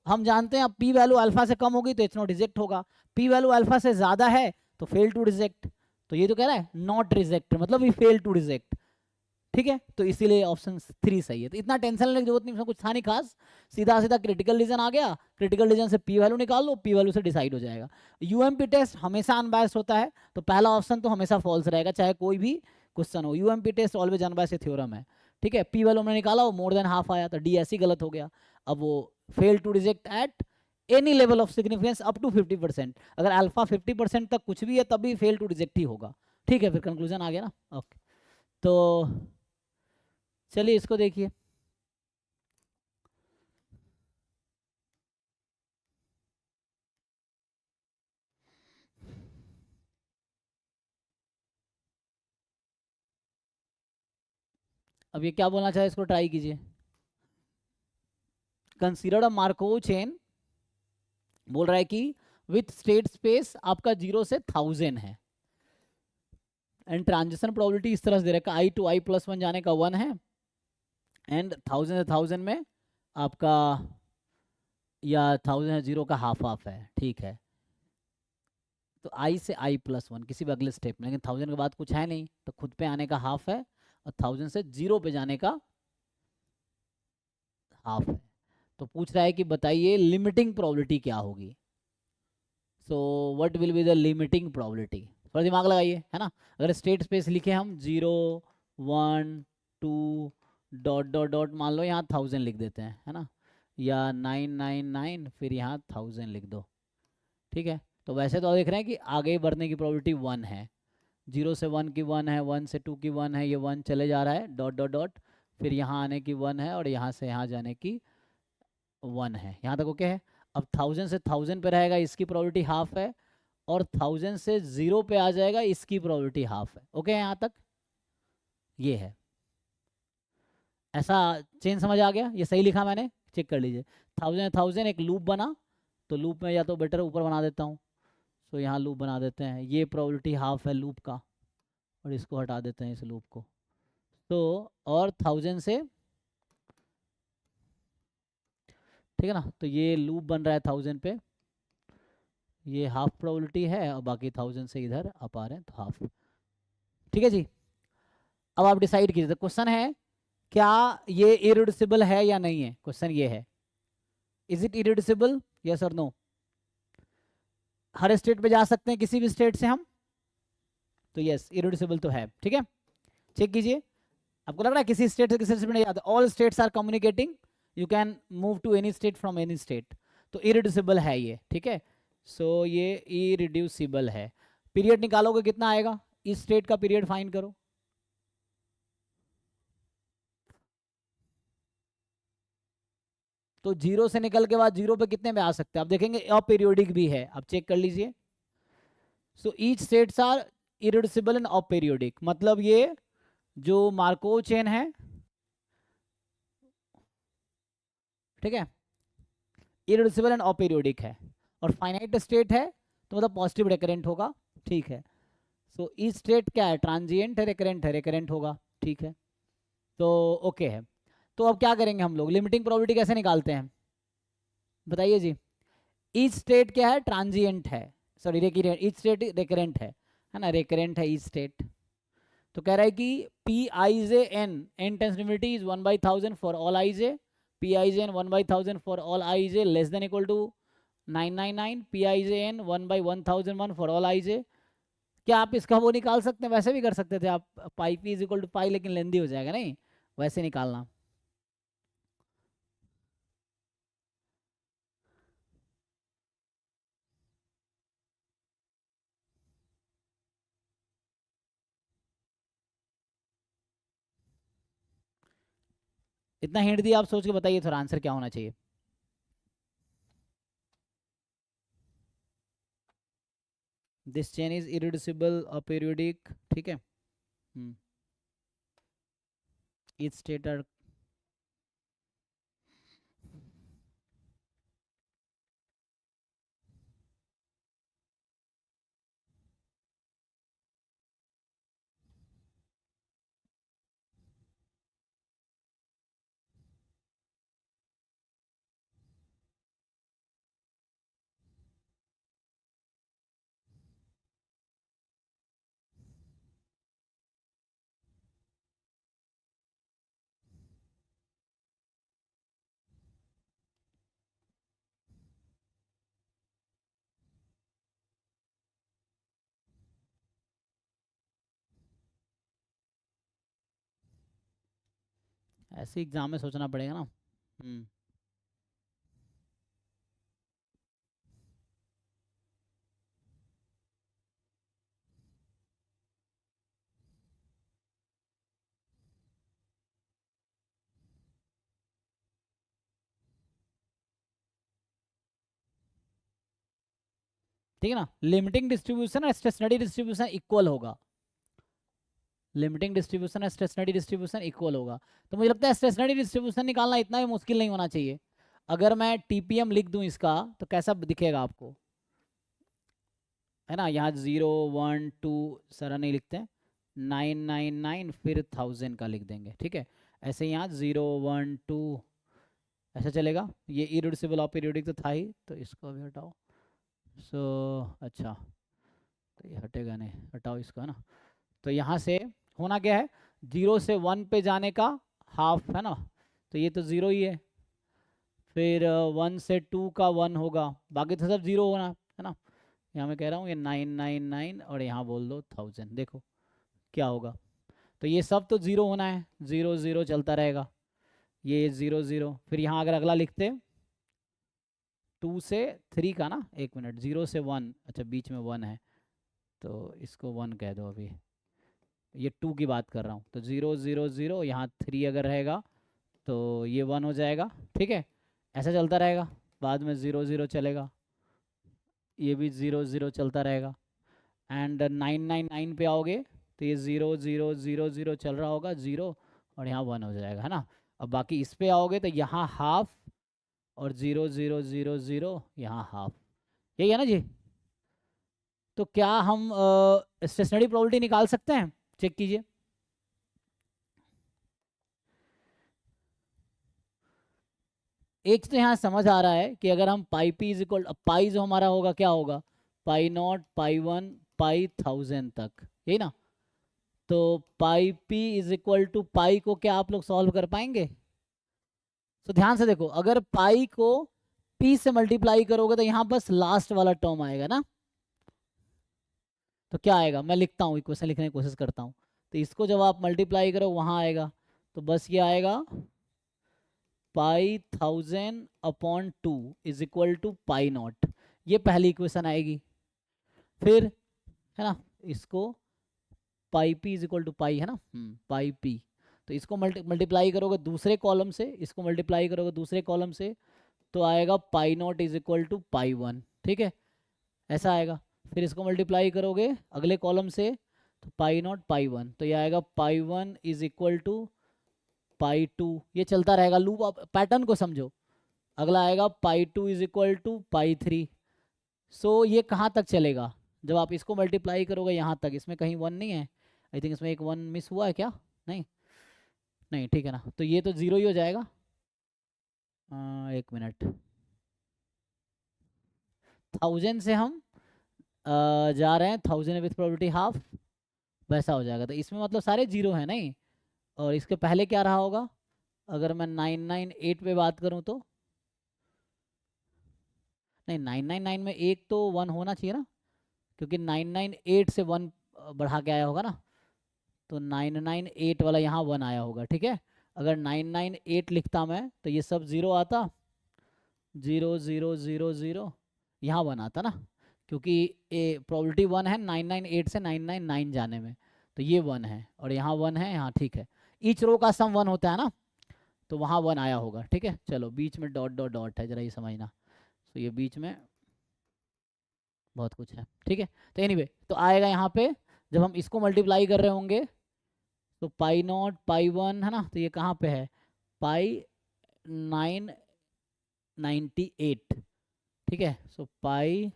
हम जानते हैं अब पी वैल्यू अल्फा से कम होगी तो एच नॉट रिजेक्ट होगा, पी वैल्यू अल्फा से ज़्यादा है तो फेल टू रिजेक्ट, तो ये तो कह रहा है नॉट रिजेक्ट मतलब वी फेल टू रिजेक्ट, ठीक है। तो इसीलिए ऑप्शन 3 सही है। तो इतना टेंशन लेने की जरूरत नहीं, उसमें कुछ था नहीं खास, सीधा सीधा क्रिटिकल रीजन आ गया, क्रिटिकल रीजन से पी वैल्यू निकाल लो, पी वैल्यू से डिसाइड हो जाएगा। यूएमपी टेस्ट हमेशा अनबायस्ड होता है तो पहला ऑप्शन तो हमेशा फॉल्स रहेगा चाहे कोई भी क्वेश्चन हो, UMP test always unbiased theorem है, ठीक है। पी वैल्यू हमने निकाला वो मोर देन हाफ आया तो डी ऐसी गलत हो गया। अब वो fail to reject at any level of significance up to 50%, अगर अल्फा 50% तक कुछ भी है तब भी फेल टू रिजेक्ट ही होगा, ठीक है। फिर कंक्लूजन आ गया ना, ओके। तो चलिए इसको देखिए, अब ये क्या बोलना चाहे इसको ट्राई कीजिए। कंसीडर अ मार्कोव चेन, बोल रहा है कि विथ स्टेट स्पेस आपका 0 से 1000 है एंड ट्रांजिशन प्रोबेबिलिटी इस तरह से दे रखा है, आई टू आई प्लस 1 जाने का 1 है एंड 1000 से 1000 में आपका या 1000 से 0 का हाफ हाफ है, ठीक है। तो आई से आई प्लस 1 किसी भी अगले स्टेप में, लेकिन 1000 के बाद कुछ है नहीं तो खुद पे आने का हाफ है और 1000 से 0 पे जाने का हाफ है। तो पूछ रहा है कि बताइए लिमिटिंग प्रोबेबिलिटी क्या होगी, so what will be the limiting probability, थोड़ा दिमाग लगाइए, है ना। अगर स्टेट स्पेस लिखे हम 0 1 2 डॉट डॉट डॉट मान लो यहाँ 1000 लिख देते हैं, है ना, या 999 फिर यहाँ 1000 लिख दो, ठीक है। तो वैसे तो देख रहे हैं कि आगे बढ़ने की प्रोबेबिलिटी 1 है, 0 से 1 की 1 है, 1 से 2 की 1 है, ये 1 चले जा रहा है डॉट डॉट डॉट, फिर यहाँ आने की 1 है और यहाँ से यहाँ जाने की 1 है, यहाँ तक ओके है। अब 1000 से 1000 पे रहेगा इसकी प्रोबेबिलिटी हाफ है और 1000 से 0 पे आ जाएगा इसकी प्रोबेबिलिटी हाफ है, ओके है यहाँ तक, ये है। ऐसा चेन समझ आ गया, ये सही लिखा मैंने, चेक कर लीजिए। 1000 एक लूप बना, तो लूप में या तो बेटर ऊपर बना देता हूँ, तो यहाँ लूप बना देते हैं, ये प्रोबेबिलिटी हाफ है लूप का और इसको हटा देते हैं इस लूप को, तो और 1000 से, ठीक है ना, तो ये लूप बन रहा है 1000 पे, ये हाफ प्रोबेबिलिटी है और बाकी 1000 से इधर आप आ रहे हैं तो हाफ, ठीक है जी। अब आप डिसाइड कीजिए, तो क्वेश्चन है क्या ये इरिड्यूसिबल है या नहीं है, क्वेश्चन ये है इज इट इरिड्यूसिबल, यस और नो। हर स्टेट पे जा सकते हैं किसी भी स्टेट से हम, तो यस इरिड्यूसिबल तो है, ठीक है। चेक कीजिए, आपको लग रहा है किसी स्टेट से किसी स्टेट में नहीं जाता, all states are communicating, you can move to any state from any state, तो इरिड्यूसिबल है ये, ठीक है। सो ये इरिड्यूसिबल है। पीरियड निकालोगे कितना आएगा, इस स्टेट का पीरियड फाइंड करो, तो 0 से निकल के बाद 0 पे कितने में आ सकते हैं आप देखेंगे, अपीरियोडिक भी है, आप चेक कर लीजिए। So each states are irreducible and aperiodic, मतलब ये जो मार्कोव चेन है, ठीक है, इरिड्यूसिबल एंड अपीरियोडिक है और फाइनाइट स्टेट है तो मतलब पॉजिटिव रिकरेंट होगा, ठीक है। सो ईच स्टेट क्या है, ट्रांजिएंट है, रिकरेंट होगा, ठीक है। तो ओके है। तो अब क्या करेंगे हम लोग, लिमिटिंग प्रोबेबिलिटी कैसे निकालते हैं, बताइए जी, ईच स्टेट क्या है, ट्रांजिएंट है, sorry recurrent, each state recurrent है ना, रेकरेंट है ईच स्टेट। तो कह रहा है कि P I J N N sensitivity is 1/1000 for all I J, P I J N 1/1000 for all I J less than equal to 999, P I J N 1/1001 for all I J. क्या आप इसका वो निकाल सकते हैं, वैसे भी कर सकते थे आप, पाई पी इज इक्वल टू पाई, लेकिन लेंदी हो जाएगा, नहीं वैसे निकालना। इतना हिंट दिया, आप सोच के बताइए थोड़ा आंसर क्या होना चाहिए। This chain is irreducible aperiodic, ठीक है। ईच स्टेट आर, ऐसे एग्जाम में सोचना पड़ेगा ना। ठीक है ना, लिमिटिंग डिस्ट्रीब्यूशन और स्टेशनरी डिस्ट्रीब्यूशन इक्वल होगा, लिमिटिंग डिस्ट्रीब्यूशन और स्टेशनरी डिस्ट्रीब्यूशन इक्वल होगा। तो मुझे लगता है स्टेशनरी डिस्ट्रीब्यूशन निकालना इतना ही मुश्किल नहीं होना चाहिए। अगर मैं टीपीएम लिख दूं इसका तो कैसा दिखेगा आपको, है ना, यहाँ 0 1 2 सारा नहीं लिखते हैं, 999 फिर 1000 का लिख देंगे, ठीक है। ऐसे यहाँ 0 1 2 ऐसा चलेगा। ये इरिड्यूसिबल और पीरियोडिक तो था ही, तो इसको भी हटाओ। अच्छा, तो ये हटेगा नहीं, हटाओ इसको, है ना। तो यहाँ से होना क्या है, 0 से 1 पे जाने का हाफ, है ना, तो ये तो 0 ही है। फिर 1 से 2 का 1 होगा, बाकी तो सब 0 होना, है ना। यहाँ मैं कह रहा हूँ ये 999 और यहाँ बोल दो 1000, देखो क्या होगा। तो ये सब तो 0 होना है, 0 0 चलता रहेगा, ये 0 0। फिर यहाँ अगर अगला लिखते 2 से 3 का ना, 1 मिनट, 0 से 1, अच्छा बीच में 1 है तो इसको 1 कह दो अभी, ये 2 की बात कर रहा हूँ। तो 0 0 0, यहाँ 3 अगर रहेगा तो ये 1 हो जाएगा, ठीक है। ऐसा चलता रहेगा, बाद में 0 0 चलेगा, ये भी 0 0 चलता रहेगा। एंड 999 पे आओगे तो ये 0 0 0 0 चल रहा होगा, 0 और यहाँ 1 हो जाएगा, है ना। अब बाकी इस पे आओगे तो यहाँ हाफ और 0 0 0 0 यहाँ हाफ, यही है ना जी। तो क्या हम स्टेशनरी प्रोबेबिलिटी निकाल सकते हैं, चेक कीजिए। एक तो यहाँ समझ आ रहा है कि अगर हम पाई पी इज इक्वल, पाई जो हमारा होगा क्या होगा, पाई नॉट, पाई 1, पाई 1000 तक, यही ना। तो पाई पी इज इक्वल टू पाई को क्या आप लोग सॉल्व कर पाएंगे। तो ध्यान से देखो, अगर पाई को पी से मल्टीप्लाई करोगे तो यहाँ बस लास्ट वाला टर्म आएगा ना। तो क्या आएगा, मैं लिखता हूँ, इक्वेशन लिखने की कोशिश करता हूँ। तो इसको जब आप मल्टीप्लाई करो वहाँ आएगा, तो बस ये आएगा pi 1000/2 is equal to pi not, ये पहली इक्वेशन आएगी। फिर, है ना, इसको pi p is equal to pi, है ना, पाई पी। तो इसको मल्टीप्लाई करोगे दूसरे कॉलम से, इसको मल्टीप्लाई करोगे दूसरे कॉलम से, तो आएगा पाई नॉट इज इक्वल टू पाई 1, ठीक है, ऐसा आएगा। फिर इसको मल्टीप्लाई करोगे अगले कॉलम से, तो पाई नॉट पाई 1, तो ये आएगा पाई 1 इज इक्वल टू पाई 2, ये चलता रहेगा लूप, आप पैटर्न को समझो। अगला आएगा पाई 2 इज इक्वल टू पाई 3। सो ये कहाँ तक चलेगा, जब आप इसको मल्टीप्लाई करोगे यहाँ तक, इसमें कहीं 1 नहीं है, आई थिंक इसमें एक 1 मिस हुआ है क्या, नहीं नहीं, ठीक है ना, तो ये तो 0 ही हो जाएगा। 1 मिनट, 1000 से हम जा रहे हैं 1000 विथ प्रोबेबिलिटी हाफ, वैसा हो जाएगा। तो इसमें मतलब सारे जीरो है नहीं, और इसके पहले क्या रहा होगा, अगर मैं 998 पे बात करूं तो, नहीं 999 में एक तो 1 होना चाहिए ना, क्योंकि 998 से 1 बढ़ा के आया होगा ना, तो 998 वाला यहाँ 1 आया होगा, ठीक है। अगर 998 लिखता मैं तो ये सब जीरो आता, 0 0 0 0, यहाँ 1 आता ना, क्योंकि ए प्रोबेबिलिटी 1 है 998 से 999 जाने में, तो ये 1 है और यहाँ 1 है यहाँ, ठीक है। ईच रो का सम 1 होता है ना, तो वहाँ 1 आया होगा, ठीक है। चलो बीच में डॉट डॉट डॉट है, जरा ये समझना, तो ये बीच में बहुत कुछ है, ठीक है। तो एनीवे तो आएगा यहाँ पे, जब हम इसको मल्टीप्लाई कर रहे होंगे तो पाई नॉट पाई 1 है ना, तो ये कहाँ पे है, पाई 998, ठीक है। सो पाई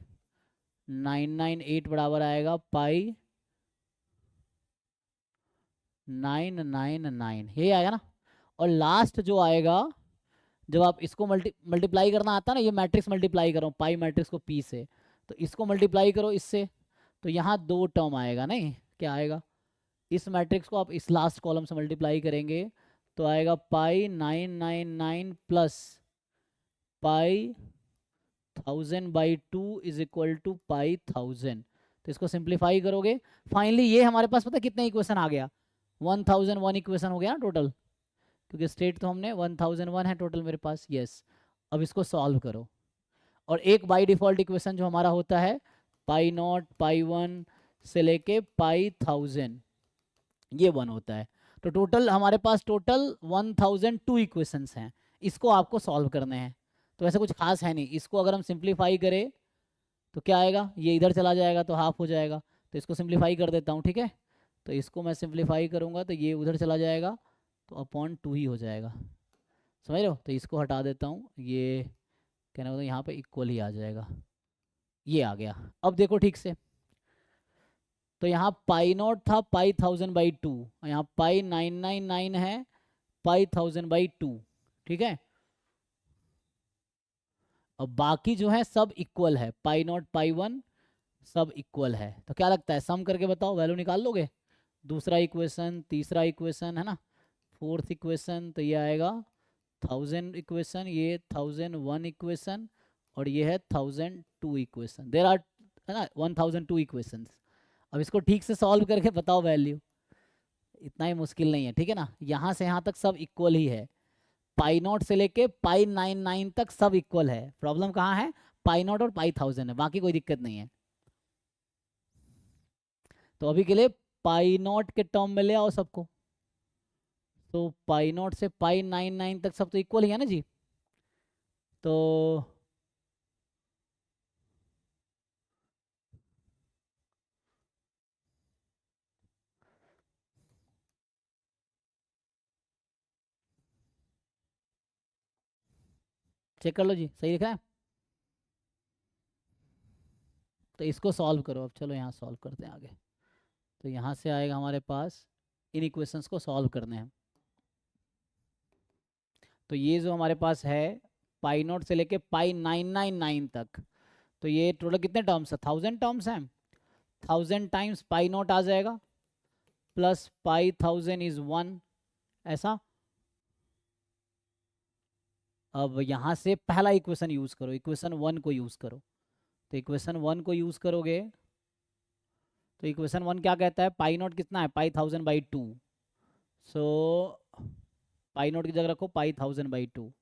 998 बराबर आएगा पाई 999, ये आएगा ना। और लास्ट जो आएगा, जब आप इसको मल्टीप्लाई करना आता है ना, ये मैट्रिक्स मल्टीप्लाई करो पाई मैट्रिक्स को पी से, तो इसको मल्टीप्लाई करो इससे, तो यहाँ 2 टर्म आएगा, नहीं क्या आएगा, इस मैट्रिक्स को आप इस लास्ट कॉलम से मल्टीप्लाई करेंगे तो आएगा pi 999 plus pi 1000/2 is equal to pi 1000। तो इसको सिंप्लीफाई करोगे, फाइनली ये हमारे पास पता कितने इक्वेशन आ गया, 1001 इक्वेशन हो गया ना टोटल, क्योंकि स्टेट तो हमने 1001 है टोटल मेरे पास, यस। अब इसको सॉल्व करो, और एक बाई डिफॉल्ट इक्वेशन जो हमारा होता है पाई नॉट पाई 1 से लेके पाई 1000, ये 1 होता है। तो टोटल हमारे पास टोटल 1002 इक्वेशंस हैं, इसको आपको सॉल्व करने हैं। तो ऐसा कुछ खास है नहीं, इसको अगर हम सिंप्लीफाई करें तो क्या आएगा, ये इधर चला जाएगा तो हाफ हो जाएगा, तो इसको सिंप्लीफाई कर देता हूँ, ठीक है। तो इसको मैं सिंप्लीफाई करूँगा तो ये उधर चला जाएगा, तो अपॉन 2 ही हो जाएगा, समझ रहे हो। तो इसको हटा देता हूँ, ये कहने को यहाँ पे इक्वल ही आ जाएगा, ये आ गया। अब देखो ठीक से, तो यहाँ पाई नॉट था पाई 1000/2, यहाँ पाई 999 है पाई 1000/2, ठीक है। अब बाकी जो है सब इक्वल है, पाई नॉट पाई 1 सब इक्वल है। तो क्या लगता है, सम करके बताओ, वैल्यू निकाल लोगे, दूसरा इक्वेशन तीसरा इक्वेशन है ना, फोर्थ इक्वेशन, तो ये आएगा 1000 इक्वेशन, ये 1001 इक्वेशन, और ये है 1002 इक्वेशन, देर आर है ना 1002 इक्वेशंस। अब इसको ठीक से सॉल्व करके बताओ वैल्यू, इतना ही मुश्किल नहीं है, ठीक है ना। यहाँ से यहाँ तक सब इक्वल ही है, पाई नॉट से लेके पाई 99 तक सब इक्वल है। प्रॉब्लम कहाँ है, पाई नॉट और पाई 1000 है, बाकी कोई दिक्कत नहीं है। तो अभी के लिए पाई नॉट के टर्म में ले आओ सबको, तो पाई नॉट से पाई 99 तक सब तो इक्वल ही है ना जी। तो चेक कर लो जी, सही लिखा है। तो इसको सॉल्व करो, अब चलो यहाँ सॉल्व करते हैं आगे। तो यहाँ से आएगा हमारे पास, इन इक्वेशंस को सॉल्व करने हैं। तो ये जो हमारे पास है पाई नॉट से लेके पाई 999 तक, तो ये टोटल कितने टर्म्स है, 1000 टर्म्स हैं। 1000 टाइम्स पाई नॉट आ जाएगा, प्लस पाई 1000 इज 1, ऐसा। अब यहाँ से पहला इक्वेशन यूज करो, इक्वेशन 1 को यूज करो। तो इक्वेशन 1 को यूज करोगे तो इक्वेशन 1 क्या कहता है, पाई नॉट कितना है, पाई 1000/2। सो पाई नॉट की जगह रखो पाई 1000/2,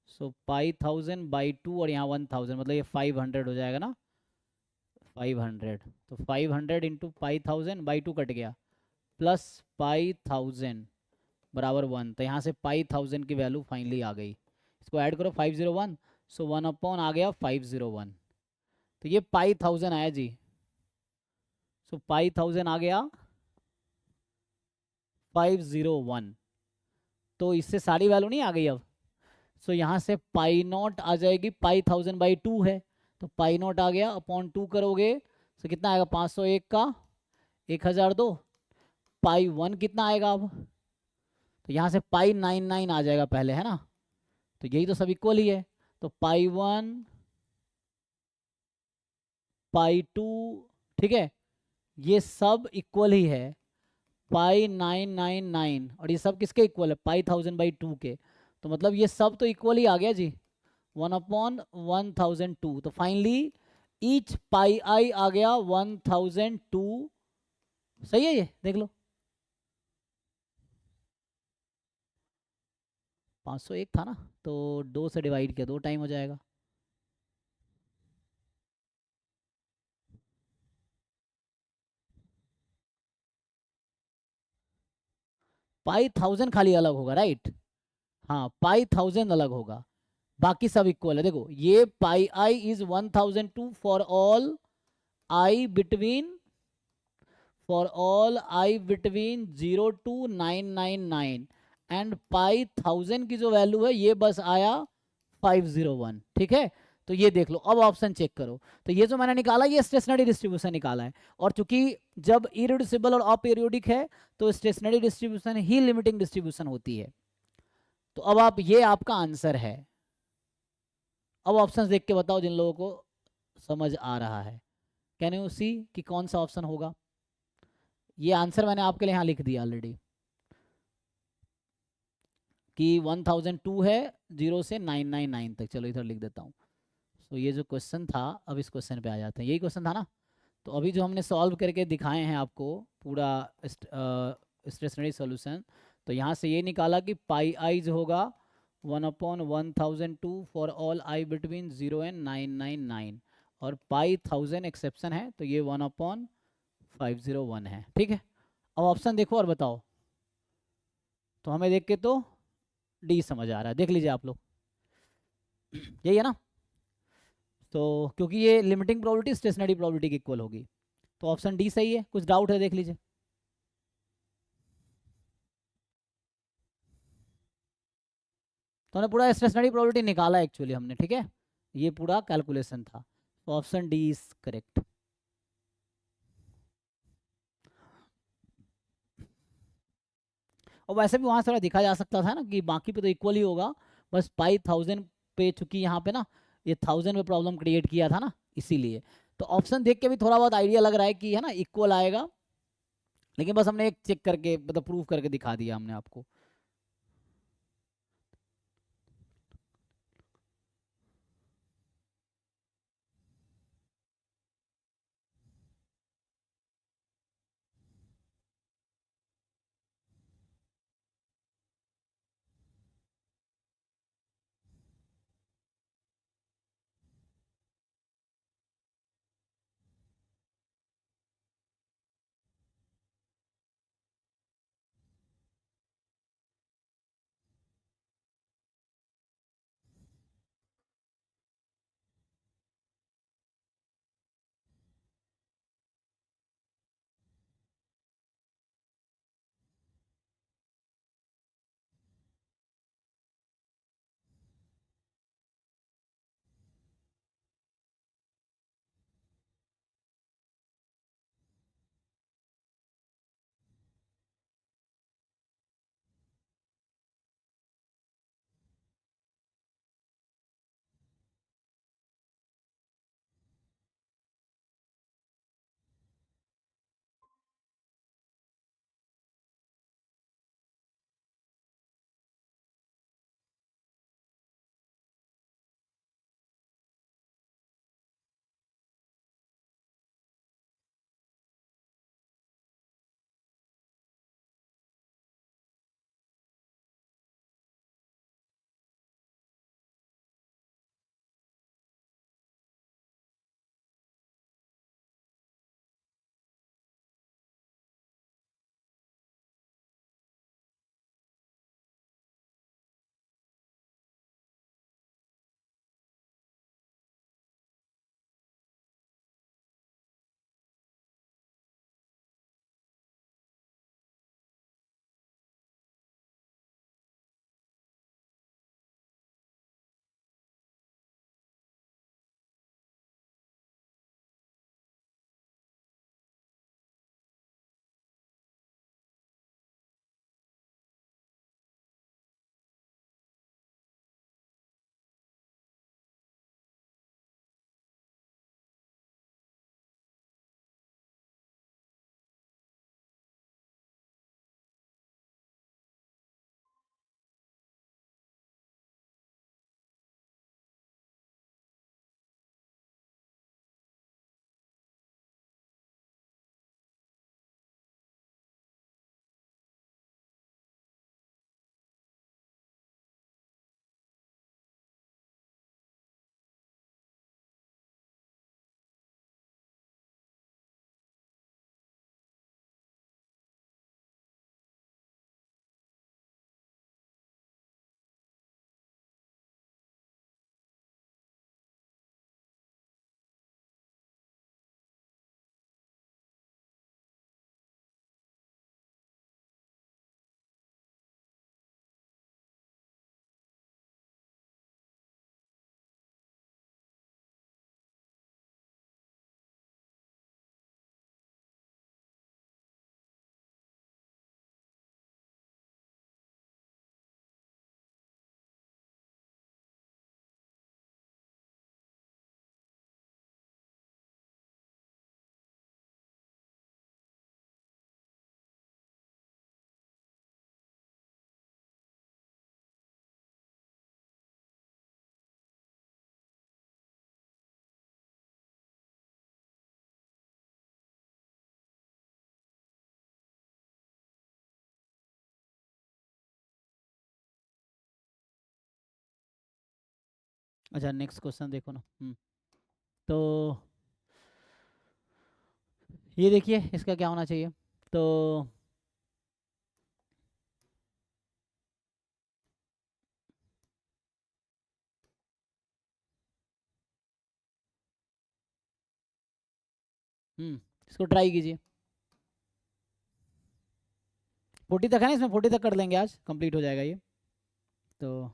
सो पाई 1000/2 और यहाँ 1000, मतलब ये 500 हो जाएगा ना, 500। तो 500 इंटू पाई 1000/2 कट गया, प्लस पाई 1000 बराबर 1। तो यहाँ से पाई 1000 की वैल्यू फाइनली आ गई, इसको ऐड करो 501, सो 1 आ गया 501। तो ये पाई 1000 आया जी, सो पाई 1000 आ गया 501। तो इससे सारी वैल्यू नहीं आ गई अब, सो यहाँ से पाई नॉट आ जाएगी, पाई 1000/2 है, तो पाई नॉट आ गया, अपॉन 2 करोगे तो कितना आएगा, 501 का 1002। पाई 1 कितना आएगा अब, तो यहाँ से पाई 99 आ जाएगा पहले, है ना। तो यही तो सब इक्वल ही है, तो पाई 1 पाई 2, ठीक है, ये सब इक्वल ही है पाई 999, और ये सब किसके इक्वल है, पाई 1000/2 के। तो मतलब ये सब तो इक्वल ही आ गया जी, 1/1002। तो फाइनली ईच पाई आई आ गया 1002। सही है, ये देख लो 501 था ना, तो 2 से डिवाइड किया 2 टाइम हो जाएगा। पाई 1000 खाली अलग होगा, राइट। हाँ, पाई 1000 अलग होगा, बाकी सब इक्वल है। देखो ये pi I is 1002 for all I between 0 to 999, and pi 1000 की जो वैल्यू है ये बस आया 501, ठीक है। तो ये देख लो, अब ऑप्शन चेक करो। तो ये जो मैंने निकाला ये स्टेशनरी डिस्ट्रीब्यूशन निकाला है, और चूंकि जब इरिड्यूसिबल और अपीरियोडिक है तो स्टेशनरी डिस्ट्रीब्यूशन ही लिमिटिंग डिस्ट्रीब्यूशन होती है। तो अब आप, ये आपका आंसर है। अब ऑप्शंस देख के बताओ जिन लोगों को समझ आ रहा है, कैन यू सी कि कौन सा ऑप्शन होगा। ये आंसर मैंने आपके लिए यहाँ लिख दिया ऑलरेडी कि 1002 है 0 से 999 तक। चलो इधर लिख देता हूँ। तो ये जो क्वेश्चन था, अब इस क्वेश्चन पे आ जाते हैं। यही क्वेश्चन था ना। तो अभी जो हमने सॉल्व करके दिखाए हैं आपको पूरा स्टेशनरी सॉल्यूशन, तो यहाँ से ये निकाला कि पाई आई जो होगा 1/1002 for all I between 0 and 999, और पाई 1000 एक्सेप्शन है तो ये 1/501 है, ठीक है। अब ऑप्शन देखो और बताओ। तो हमें देख के तो डी समझ आ रहा है, देख लीजिए आप लोग, यही है ना। तो क्योंकि ये लिमिटिंग प्रोबेबिलिटी स्टेशनरी प्रोबेबिलिटी की इक्वल होगी, तो ऑप्शन डी सही है। कुछ डाउट है, देख लीजिए। तो हमने पूरा स्टेशनरी प्रोबेबिलिटी निकाला एक्चुअली हमने, ठीक है, ये पूरा कैलकुलेशन था। तो ऑप्शन डी इज करेक्ट। और वैसे भी वहां से थोड़ा दिखा जा सकता था ना कि बाकी पे तो इक्वल ही होगा, बस पाई 1000 पे, चूंकि यहाँ पे ना ये 1000 पे प्रॉब्लम क्रिएट किया था ना, इसीलिए। तो ऑप्शन देख के भी थोड़ा बहुत आइडिया लग रहा है कि है ना इक्वल आएगा, लेकिन बस हमने एक चेक करके मतलब प्रूव करके दिखा दिया हमने आपको। अच्छा नेक्स्ट क्वेश्चन देखो ना। तो ये देखिए इसका क्या होना चाहिए। तो इसको ट्राई कीजिए। 40 तक है ना, इसमें 40 तक कर लेंगे, आज कंप्लीट हो जाएगा ये। तो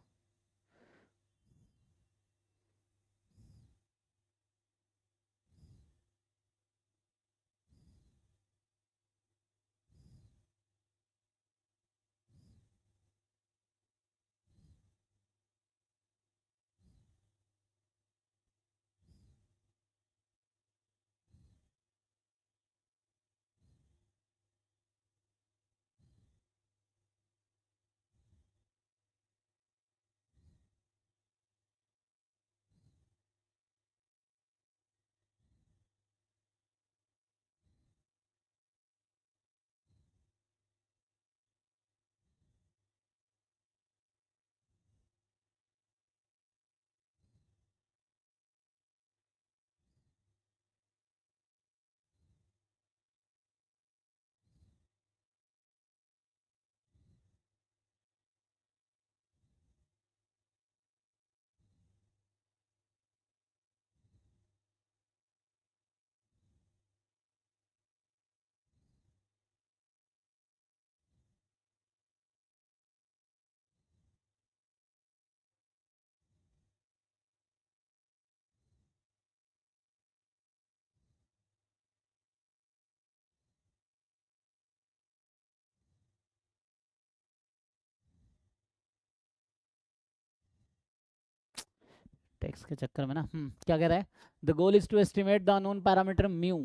टेक्स्ट के चक्कर में ना, क्या कह रहा है, the goal is to estimate the unknown parameter mu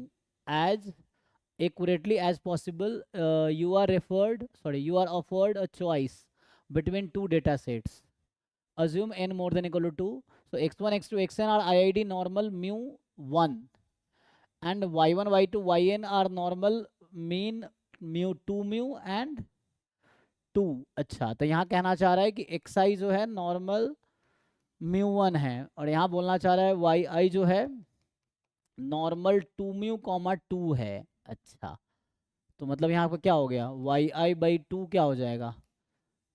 as accurately as possible. You are offered a choice between two data sets. Assume n more than equal to 2. So x1 x2 xn are IID normal mu 1 and y1 y2 yn are normal mean mu 2 mu and 2. अच्छा, तो यहाँ कहना चाह रहा है कि xi जो है नॉर्मल म्यू 1 है, और यहाँ बोलना चाह रहा है yi जो है नॉर्मल 2 म्यू कॉमा 2 है। अच्छा, तो मतलब यहाँ पर क्या हो गया, वाई आई बाई 2 क्या हो जाएगा,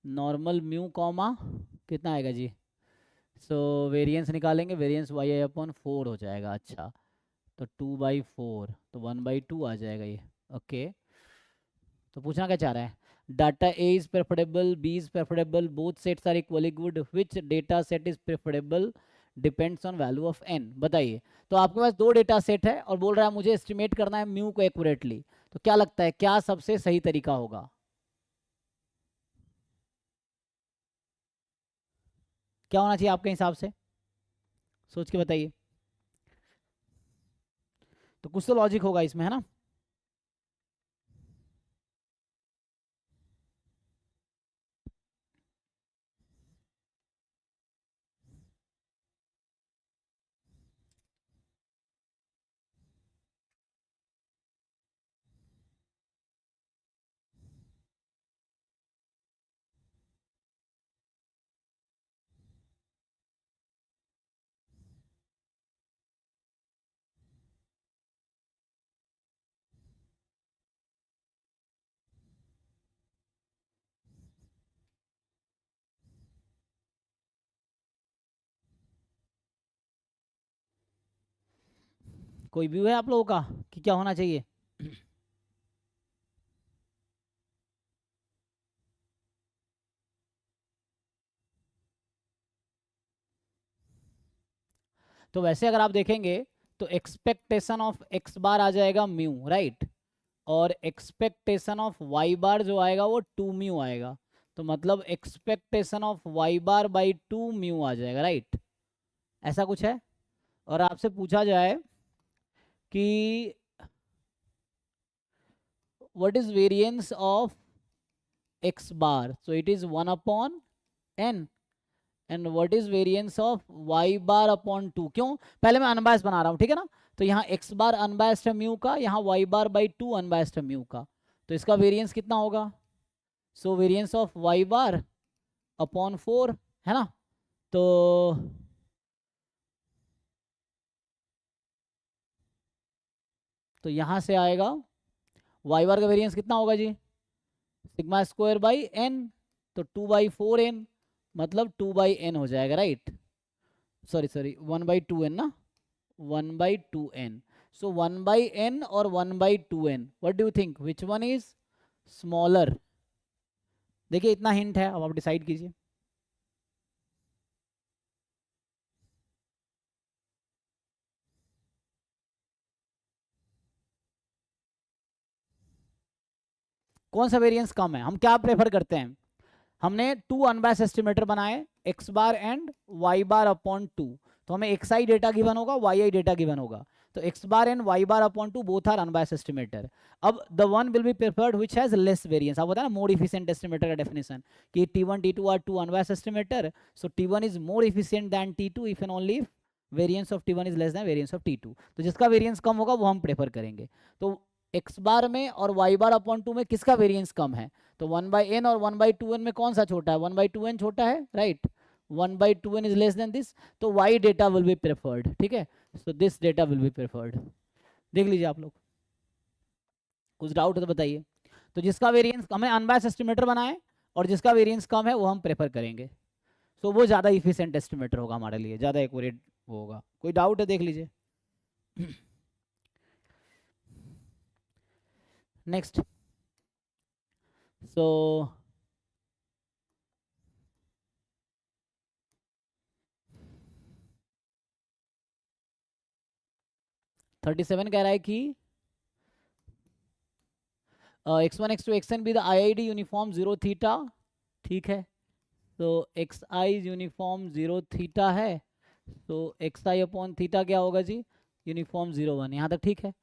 नॉर्मल म्यू कॉमा कितना आएगा जी, सो वेरिएंस निकालेंगे, वेरिएंस वाई आई अपॉन 4 हो जाएगा। अच्छा, तो 2/4 तो 1/2 आ जाएगा ये। ओके, तो पूछना क्या चाह रहा है, data A is preferable, B is preferable, both sets are equally good, which data set is preferable depends on value of n. बताइए, तो आपके पास दो डेटा सेट है और बोल रहा है मुझे एस्टिमेट करना है म्यू को एक्यूरेटली, तो क्या लगता है क्या सबसे सही तरीका होगा, क्या होना चाहिए आपके हिसाब से, सोच के बताइए। तो कुछ तो लॉजिक होगा इसमें, है ना। कोई व्यू है आप लोगों का कि क्या होना चाहिए। तो वैसे अगर आप देखेंगे तो एक्सपेक्टेशन ऑफ एक्स बार आ जाएगा म्यू, राइट, और एक्सपेक्टेशन ऑफ वाई बार जो आएगा वो 2 म्यू आएगा, तो मतलब expectation of Y bar by 2 mu आ जाएगा, राइट, ऐसा कुछ है। और आपसे पूछा जाए कि what is variance of x bar, so it is 1/n, and what is variance of Y bar upon 2, क्यों, पहले मैं अनबायस्ड बना रहा हूँ, ठीक है ना। तो यहाँ एक्स बार अनबायस्ड है म्यू का, यहाँ वाई बार बाई 2 अनबायस्ड है म्यू का, तो इसका वेरिएंस कितना होगा, so variance of Y bar upon 4, है ना। तो तो यहाँ से आएगा वाई बार का वेरिएंस कितना होगा जी, सिग्मा स्क्वायर बाई एन, तो 2/4n मतलब 2/n हो जाएगा, राइट, सॉरी 1/2n ना, 1/2n, सो 1/n और 1/2n, what do you think which one is smaller? देखिए इतना हिंट है, अब आप डिसाइड कीजिए। कौन सा वेरिएंस कम है? हम क्या प्रेफर करते हैं, हमने 2 अनबायस्ड एस्टिमेटर बनाए, X bar and Y bar upon 2, तो हमें एक्स आई डेटा गिवन होगा, वाई आई डेटा गिवन होगा, तो X bar and Y bar upon 2 both are unbiased estimator. अब the one will be preferred which has less variance, आप बताया ना more efficient estimator का डेफिनेशन कि T1 T2 are 2 unbiased estimator, so T1 is more efficient than T2 if and only if variance of T1 is less then variance of T2, तो जिसका variance कम होगा वो हम प्रेफर करेंगे। तो X बार में और वाई बार अपॉन 2 में किसका वेरिएंस कम है, तो 1/n और 1/2n में कौन सा छोटा है, 1/2n छोटा है, right, 1/2n is less then this, तो y data will be preferred, ठीक है, so this data will be preferred. देख लीजिए आप लोग, कुछ डाउट है तो बताइए। तो जिसका वेरिएंस, हमने अनबायस्ड एस्टिमेटर बनाए और जिसका वेरिएंस कम है वो हम प्रेफर करेंगे, सो वो ज़्यादा इफिशिएंट एस्टिमेटर होगा हमारे लिए, ज़्यादा एक्यूरेट होगा। कोई डाउट है देख लीजिए। नेक्स्ट, सो $37 कह रहा है कि x1 x2 xn be the IID uniform 0 theta, ठीक है, तो एक्स आई यूनिफॉर्म 0 थीटा है, तो एक्स आई अपॉन थीटा क्या होगा जी, यूनिफॉर्म 0 1, यहाँ तक ठीक है।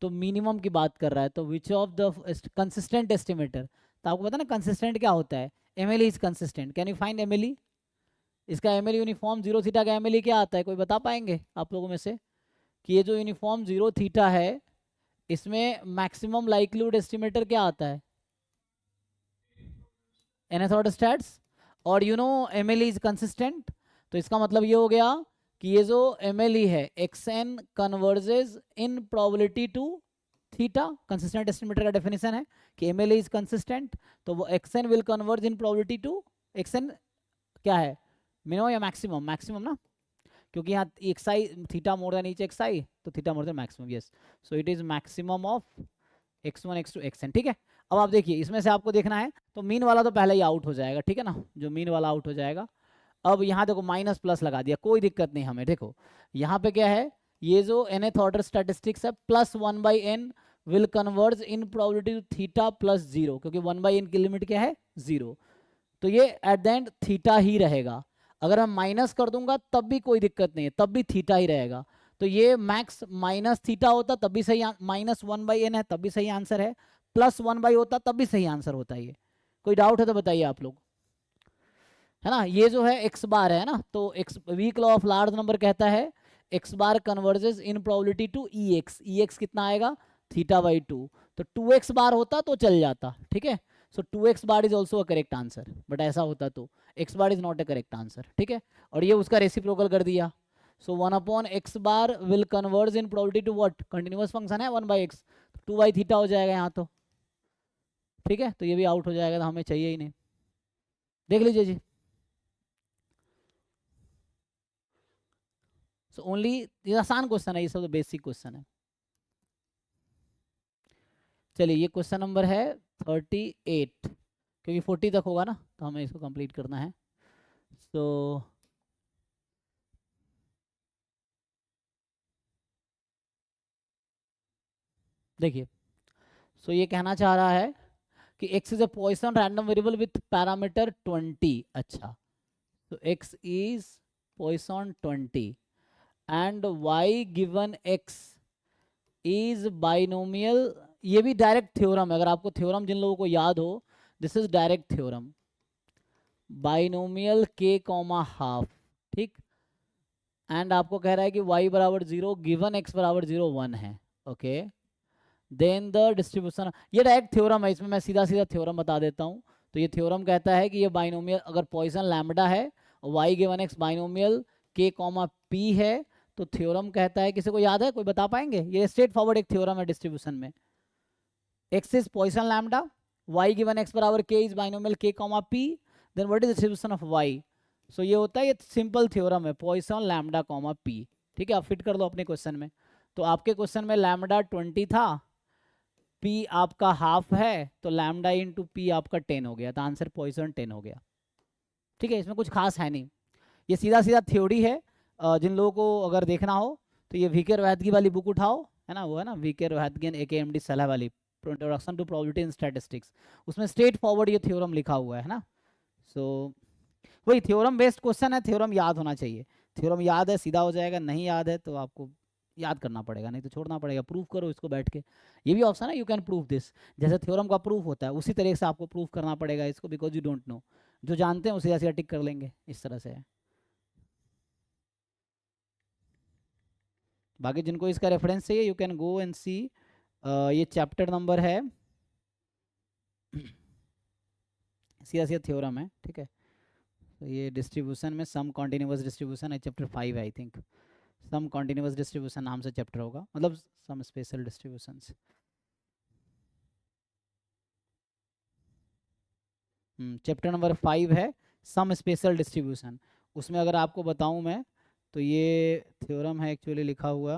तो मिनिमम की बात कर रहा है, तो which of the consistent estimator, तो आपको पता ना कंसिस्टेंट क्या होता है, M L is consistent, can you find M L E, इसका एम एल यूनिफॉर्म 0 थीटा का एम एल ई क्या आता है, कोई बता पाएंगे आप लोगों में से, कि ये जो यूनिफॉर्म 0 थीटा है इसमें मैक्सिमम लाइक्लीहुड एस्टिमेटर क्या आता है, nth ऑर्डर स्टैट्स, और you know M L is consistent, तो इसका मतलब ये हो गया कि ये जो एम एल ई है X N converges in probability to theta, consistent estimator का डेफिनेशन है कि एम एल इज कंसिस्टेंट, तो वो X N will converge in probability to, X N क्या है, मिनिमम या मैक्सिमम, मैक्सिमम ना, क्योंकि यहाँ X I theta more than each X I, तो theta more than maximum, yes, so it is maximum of x1 x2 xn, ठीक है। अब आप देखिए इसमें से आपको देखना है, तो मीन वाला तो पहले ही आउट हो जाएगा, ठीक है ना, जो मीन वाला आउट हो जाएगा। अब यहाँ देखो माइनस प्लस लगा दिया, कोई दिक्कत नहीं हमें, देखो यहाँ पे क्या है, ये जो nth ऑर्डर स्टैटिस्टिक्स है plus 1/n will converge in probability to theta plus 0, क्योंकि 1/n की लिमिट क्या है 0, तो ये एट द एंड थीटा ही रहेगा। अगर मैं माइनस कर दूंगा तब भी कोई दिक्कत नहीं है, तब भी थीटा ही रहेगा, तो ये मैक्स माइनस थीटा होता तब भी सही, -1/n है तब भी सही आंसर है, +1 होता तब भी सही आंसर होता है। ये कोई डाउट है तो बताइए आप लोग, है ना। ये जो है एक्स बार है ना, तो x weak law of large number कहता है x bar converges in probability to E x कितना आएगा θ/2, तो 2x बार होता तो चल जाता, ठीक है, so 2x bar is also a correct answer, but ऐसा होता तो x bar is not a correct answer, ठीक है, और ये उसका रेसिप्रोकल कर दिया, so 1/x bar will converge in probability to what, continuous function है 1/x, 2/θ हो जाएगा यहाँ तो, ठीक है, तो ये भी आउट हो जाएगा, तो हमें चाहिए ही नहीं। देख लीजिए जी, सो ओनली, ये आसान क्वेश्चन है, ये सब तो बेसिक क्वेश्चन है। चलिए ये क्वेश्चन नंबर है 38, क्योंकि 40 तक होगा ना तो हमें इसको कंप्लीट करना है। तो देखिए, सो ये कहना चाह रहा है कि x is a Poisson random variable with parameter 20, अच्छा, तो x is Poisson 20 and y given x is binomial, ये भी डायरेक्ट थ्योरम है, अगर आपको थ्योरम जिन लोगों को याद हो, this is direct theorem, binomial k comma half, ठीक, एंड आपको कह रहा है कि y बराबर 0 गिवन x बराबर 0 1 है, ओके, देन द डिस्ट्रीब्यूशन, ये डायरेक्ट थ्योरम है, इसमें मैं सीधा सीधा थ्योरम बता देता हूँ। तो ये थ्योरम कहता है कि ये बाइनोमियल, अगर पॉइसन लैम्बडा है y given x binomial k comma p है, तो थ्योरम कहता है, किसी को याद है, कोई बता पाएंगे? ये स्ट्रेट फॉरवर्ड एक थ्योरम है डिस्ट्रीब्यूशन में। x is Poisson lambda, y given x बराबर k is binomial k comma p, then what is distribution of y? So ये होता है, ये सिंपल थ्योरम है, पॉइसन लैम्डा कॉमा p। ठीक है, आप फिट कर लो अपने क्वेश्चन में। तो आपके क्वेश्चन में लैम्डा 20 था, p आपका हाफ है, तो लैम्डा इंटू p आपका 10 हो गया, तो आंसर पॉइसन 10 हो गया। ठीक है, इसमें कुछ खास है नहीं, ये सीधा सीधा थ्योरी है। जिन लोगों को अगर देखना हो तो ये वीके रोहतगी वाली बुक उठाओ, है ना, वो है ना VK Rohatgi and AKMD Saleh वाली, introduction to probability in statistics, उसमें स्ट्रेट फॉरवर्ड ये थ्योरम लिखा हुआ है ना। सो वही थ्योरम बेस्ड क्वेश्चन है, थ्योरम याद होना चाहिए। थ्योरम याद है सीधा हो जाएगा, नहीं याद है तो आपको याद करना पड़ेगा, नहीं तो छोड़ना पड़ेगा। प्रूफ करो इसको बैठ के, ये भी ऑप्शन है, यू कैन प्रूव दिस। जैसे थ्योरम का प्रूफ होता है उसी तरीके से आपको प्रूफ करना पड़ेगा इसको, बिकॉज यू डोंट नो। जो जानते हैं उसे जैसे टिक कर लेंगे, इस तरह से है। बाकी जिनको इसका रेफरेंस चाहिए, यू कैन गो एंड सी, ये चैप्टर नंबर है, सीधा सीधा थ्योरम है। ठीक है, तो ये डिस्ट्रीब्यूशन में सम कॉन्टिन्यूअस डिस्ट्रीब्यूशन है, चैप्टर 5 है I think, some continuous distribution नाम से चैप्टर होगा, मतलब some special distributions. Chapter number 5 है सम स्पेशल डिस्ट्रीब्यूशन। उसमें अगर आपको बताऊं मैं, तो ये थ्योरम है एक्चुअली लिखा हुआ,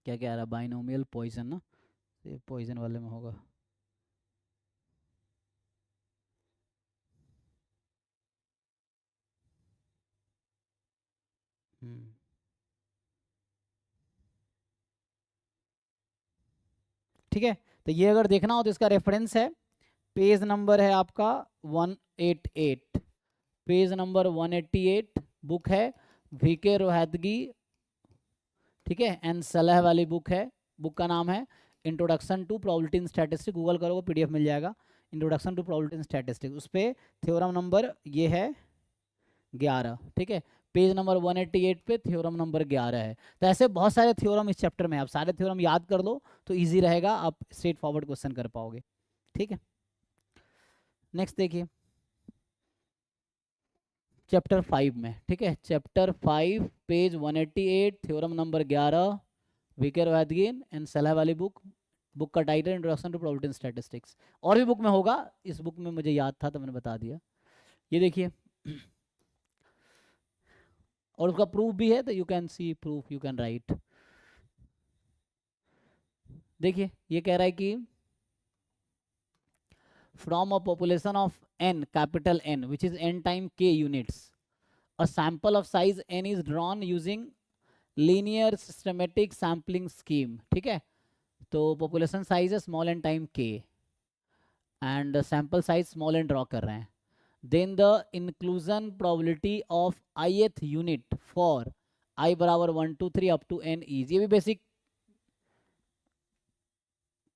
क्या क्या आ रहा, बाइनोमियल पॉइजन ना, ये पॉइजन वाले में होगा। हम्म ठीक है, तो ये अगर देखना हो तो इसका रेफरेंस है, पेज नंबर है आपका 188, पेज नंबर 188, बुक है वीके रोहतगी, ठीक है, एंड सलाह वाली बुक है। बुक का नाम है introduction to probability in statistics, Google करोगे PDF मिल जाएगा, introduction to probability in statistics. उस पर थ्योरम नंबर ये है 11। ठीक है, पेज नंबर 188 पे थ्योरम नंबर 11 है। तो ऐसे बहुत सारे थ्योरम इस चैप्टर में, आप सारे थ्योरम याद कर लो तो इजी रहेगा, आप स्ट्रेट फॉरवर्ड क्वेश्चन कर पाओगे। ठीक है, नेक्स्ट देखिए चैप्टर 5 में। ठीक है, chapter 5 page 188, theorem number 11, V K Rohatgi and Saleh वाली बुक। बुक का title introduction to probability in statistics. और भी बुक में होगा, इस बुक में मुझे याद था तो मैंने बता दिया। ये देखिए, और उसका प्रूफ भी है, तो you can see proof, you can write. देखिए ये कह रहा है कि from a population of n, capital N, which is n time k units, a sample of size n is drawn using linear systematic sampling scheme. ठीक है, तो population size है small n time k, and sample size small n draw कर रहे हैं। Then the inclusion probability of ith unit for i बराबर 1 2 3 up to n is, ये भी बेसिक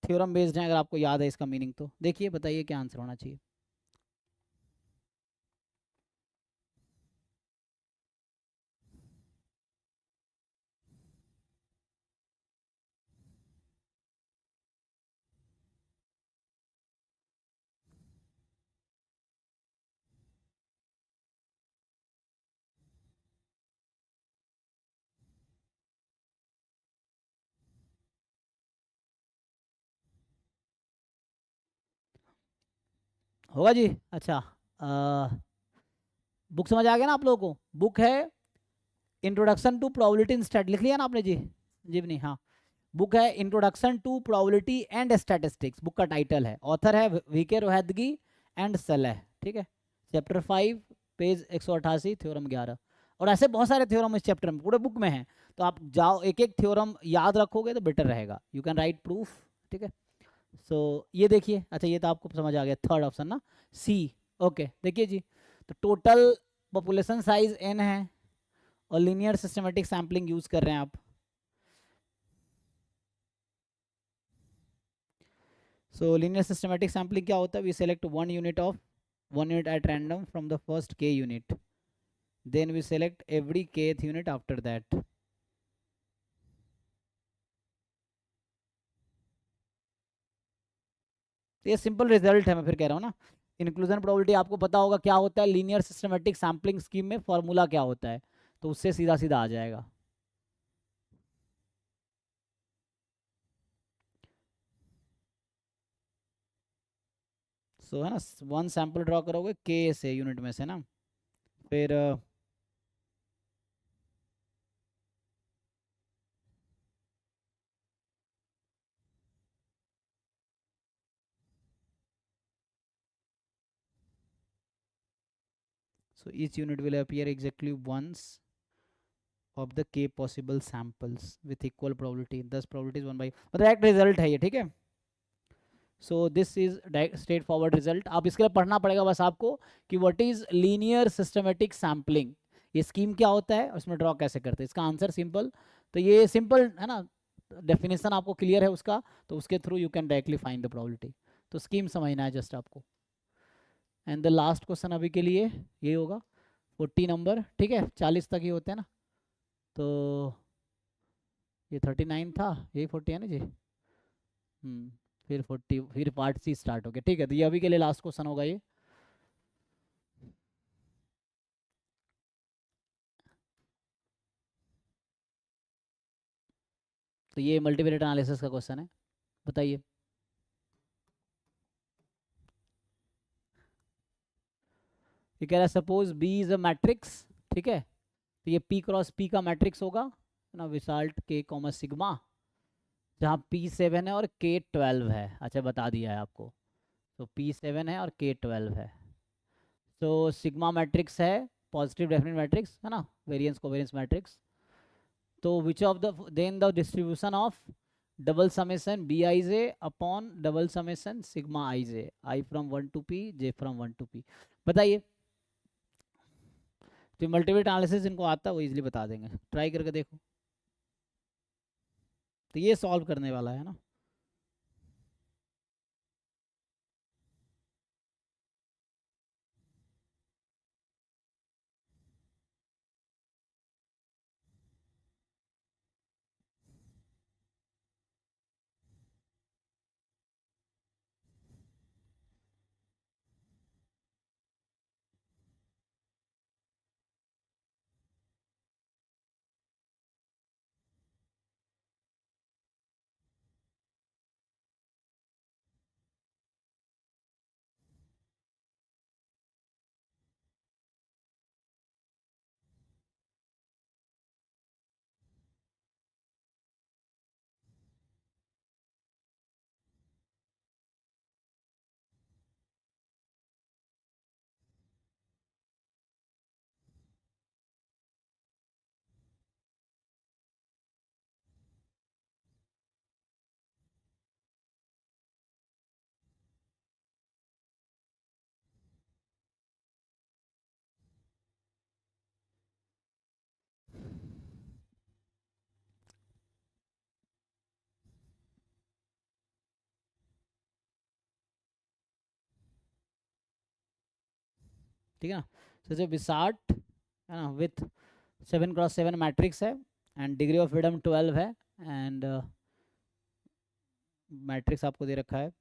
थ्योरम बेस्ड है, अगर आपको याद है इसका मीनिंग तो। देखिए बताइए क्या आंसर होना चाहिए। होगा जी, अच्छा, बुक समझ आ गया ना आप लोगों को? बुक है introduction to probability in stat, लिख लिया ना आपने जी? जी नहीं, हाँ, बुक है introduction to probability and statistics, book का टाइटल है, ऑथर है वीके रोहतगी एंड सलेह। ठीक है, चैप्टर 5 पेज 188, थ्योरम 11। और ऐसे बहुत सारे थ्योरम इस चैप्टर में पूरे बुक में हैं, तो आप जाओ एक एक थ्योरम याद रखोगे तो बेटर रहेगा, यू कैन राइट प्रूफ। ठीक है, सो ये देखिए, अच्छा ये तो आपको समझ आ गया, थर्ड ऑप्शन ना, सी। ओके, देखिए जी, तो टोटल पॉपुलेशन साइज n है और लीनियर सिस्टमेटिक सैम्पलिंग यूज कर रहे हैं आप। सो लीनियर सिस्टमेटिक सैम्पलिंग क्या होता है? We select one unit at random from the first k unit, then we select every kth unit after that. ये सिंपल रिजल्ट है, मैं फिर कह रहा हूँ ना, इंक्लूजन प्रोबेबिलिटी आपको पता होगा क्या होता है, लीनियर सिस्टमेटिक सैम्पलिंग स्कीम में फॉर्मूला क्या होता है, तो उससे सीधा सीधा आ जाएगा। सो है ना, वन सैंपल ड्रॉ करोगे के से यूनिट में से ना, फिर so each unit will appear exactly once of the k possible samples with equal probability, 10 probabilities 1 by, मतलब डायरेक्ट रिजल्ट है ये, ठीक है। So this is straight forward result. आप इसके लिए पढ़ना पड़ेगा बस आपको कि what is linear systematic sampling, ये स्कीम क्या होता है, उसमें ड्रॉ कैसे करते हैं, इसका आंसर सिंपल। तो ये सिंपल है ना, डेफिनेशन आपको क्लियर है उसका, तो उसके through you can directly find the probability. तो स्कीम समझना है जस्ट आपको। एंड द लास्ट क्वेश्चन अभी के लिए ये होगा 40 नंबर, ठीक है, 40 तक ही होते हैं ना, तो ये 39 था, यही 40 है ना जी। फिर 40, फिर पार्ट सी स्टार्ट हो गया, ठीक है। तो ये अभी के लिए लास्ट क्वेश्चन होगा ये। तो ये मल्टीवेरिएट एनालिसिस का क्वेश्चन है, बताइए। ये कह रहा है suppose B is a matrix, ठीक है, तो ये पी क्रॉस पी का मैट्रिक्स होगा है ना, विसाल्ट के कॉमा सिग्मा, जहाँ P7 है और K12 है। अच्छा बता दिया है आपको, तो P7 है और K12 है। तो सिग्मा मैट्रिक्स है, पॉजिटिव डेफिनेट मैट्रिक्स है ना, वेरिएंस कोवेरिएंस मैट्रिक्स। तो which of the then the distribution of double summation B I J upon double summation sigma I J, I from 1 to P, J from 1 to P, बताइए। तो मल्टीवेट analysis जिनको आता है वो easily बता देंगे, try करके देखो। तो ये सॉल्व करने वाला है ना। ठीक है ना। तो जो विसार्ट है ना विथ 7x7 मैट्रिक्स है, एंड डिग्री ऑफ फ्रीडम 12 है, एंड मैट्रिक्स आपको दे रखा है।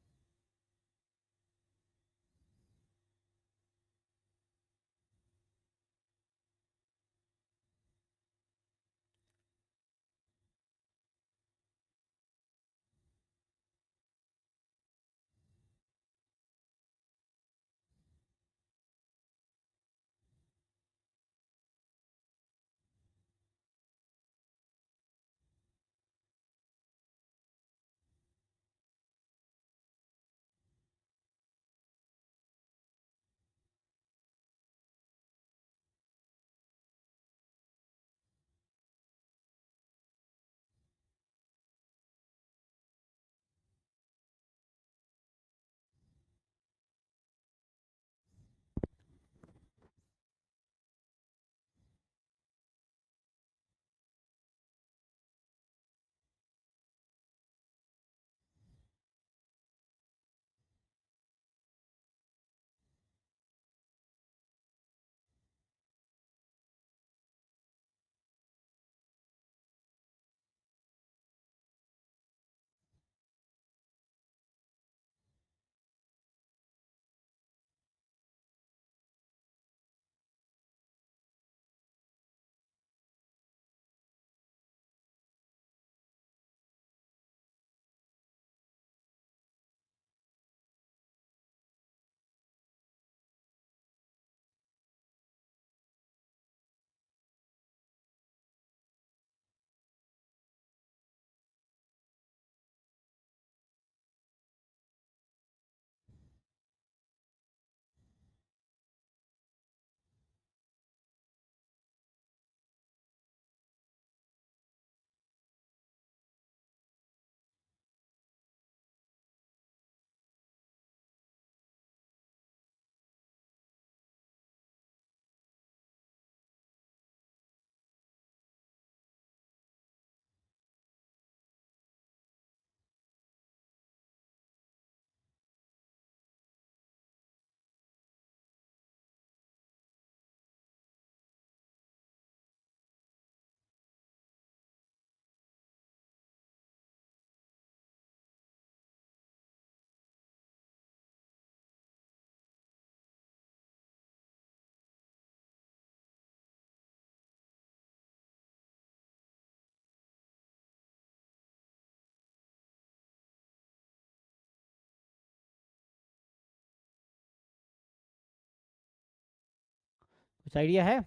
कुछ आइडिया है?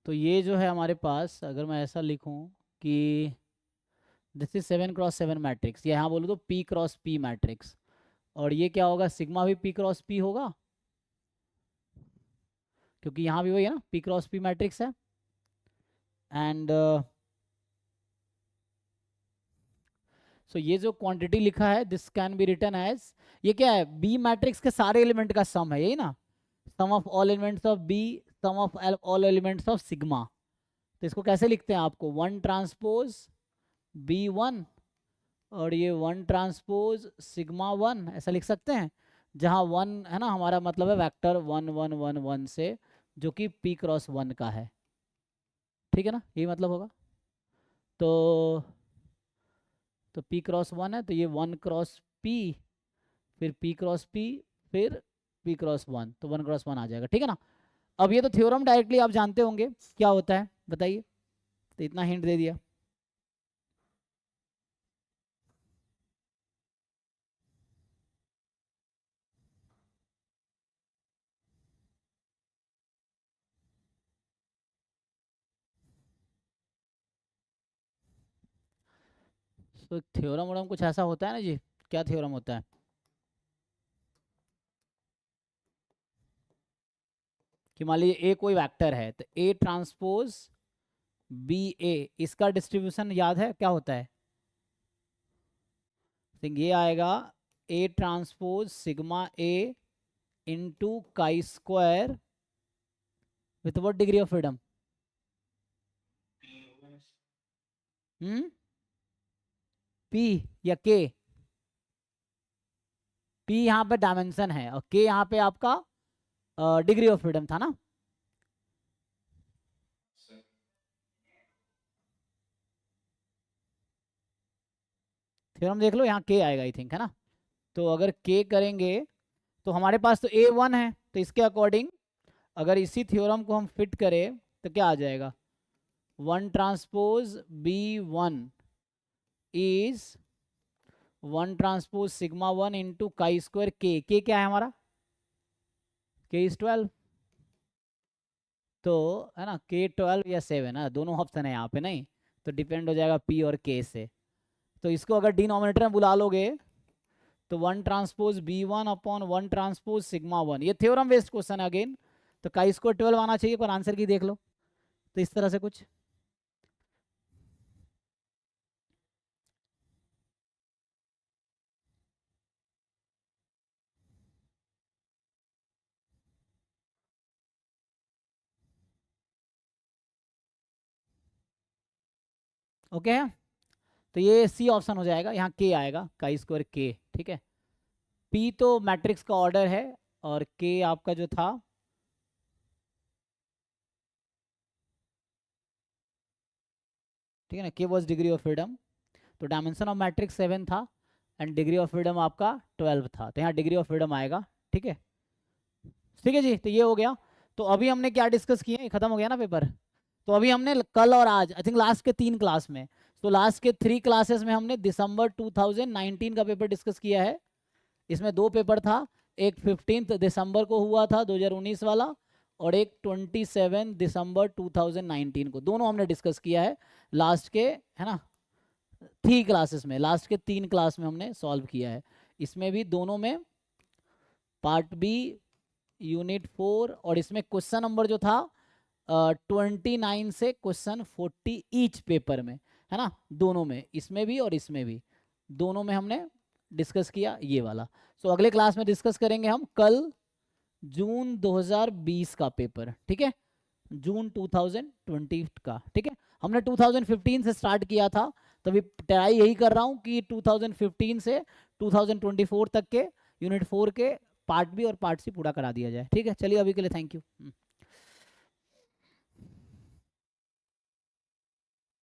तो ये जो है हमारे पास, अगर मैं ऐसा लिखूं कि दिस इज 7x7 मैट्रिक्स, यहाँ बोलूँ तो P×P मैट्रिक्स, और ये क्या होगा, सिग्मा भी P×P होगा, क्योंकि यहाँ भी वही है ना, P×P मैट्रिक्स है। एंड सो ये जो क्वांटिटी लिखा है this can be written as, ये क्या है, बी मैट्रिक्स के सारे एलिमेंट का सम है, यही ना, sum of all elements of B, sum of all elements of sigma. तो इसको कैसे लिखते हैं आपको, 1T B1 और ये 1T सिग्मा 1, ऐसा लिख सकते हैं, जहाँ 1 है ना हमारा मतलब है वेक्टर 1 1 1 1 से, जो कि P×1 का है, ठीक है ना, यही मतलब होगा। तो P×1 है, तो ये 1×P, फिर P×P, फिर P×1, तो 1×1 आ जाएगा, ठीक है ना। अब ये तो थ्योरम डायरेक्टली आप जानते होंगे क्या होता है, बताइए, तो इतना हिंट दे दिया। तो थ्योरम वोरम कुछ ऐसा होता है ना जी, क्या थ्योरम होता है कि मान लीजिए ए कोई वेक्टर है, तो A B A, इसका डिस्ट्रीब्यूशन याद है क्या होता है, तो ये आएगा A sigma A into chi² with what degree of freedom, P या K, P यहाँ पे डायमेंशन है और K यहाँ पे आपका डिग्री ऑफ फ्रीडम था ना। थ्योरम देख लो, यहाँ K आएगा आई थिंक, है ना। तो अगर K करेंगे तो हमारे पास तो A1 है, तो इसके अकॉर्डिंग अगर इसी थ्योरम को हम फिट करें तो क्या आ जाएगा, 1T B1 is 1T sigma 1 into chi² K क्या है हमारा, K इज 12, तो है ना K 12 या 7 है, दोनों ऑप्शन है यहाँ पे, नहीं तो डिपेंड हो जाएगा P और K से। तो इसको अगर डिनोमिनेटर में बुला लोगे तो 1T B1 upon 1T sigma 1, ये थ्योरम बेस्ड क्वेश्चन है अगेन, तो chi² 12 आना चाहिए, पर आंसर की देख लो, तो इस तरह से कुछ। ओके है, तो ये सी ऑप्शन हो जाएगा, यहाँ K आएगा, chi² K, ठीक है। P तो मैट्रिक्स का ऑर्डर है, और K आपका जो था ठीक है ना, K was degree of freedom, तो डायमेंशन ऑफ मैट्रिक्स 7 था एंड डिग्री ऑफ फ्रीडम आपका 12 था, तो यहाँ डिग्री ऑफ फ्रीडम आएगा, ठीक है। ठीक है जी, तो ये हो गया। तो अभी हमने क्या डिस्कस किया, खत्म हो गया ना पेपर। तो अभी हमने कल और आज आई थिंक लास्ट के 3 क्लास में, तो लास्ट के 3 क्लासेस में हमने दिसंबर 2019 का पेपर डिस्कस किया है। इसमें 2 पेपर था, एक 15 दिसंबर को हुआ था 2019 वाला, और एक 27 दिसंबर 2019 को, दोनों हमने डिस्कस किया है लास्ट के, है ना 3 क्लासेस में, लास्ट के 3 क्लास में हमने सॉल्व किया है। इसमें भी दोनों में पार्ट बी यूनिट 4, और इसमें क्वेश्चन नंबर जो था 29 से क्वेश्चन 40 ईच पेपर में, है ना, दोनों में, इसमें भी और इसमें भी, दोनों में हमने डिस्कस किया ये वाला। सो अगले क्लास में डिस्कस करेंगे हम कल जून 2020 का पेपर, ठीक है, जून 2020 का, ठीक है। हमने 2015 से स्टार्ट किया था, तभी ट्राई यही कर रहा हूँ कि 2015 से 2024 तक के यूनिट 4 के पार्ट बी और पार्ट सी पूरा करा दिया जाए, ठीक है। चलिए अभी के लिए थैंक यू।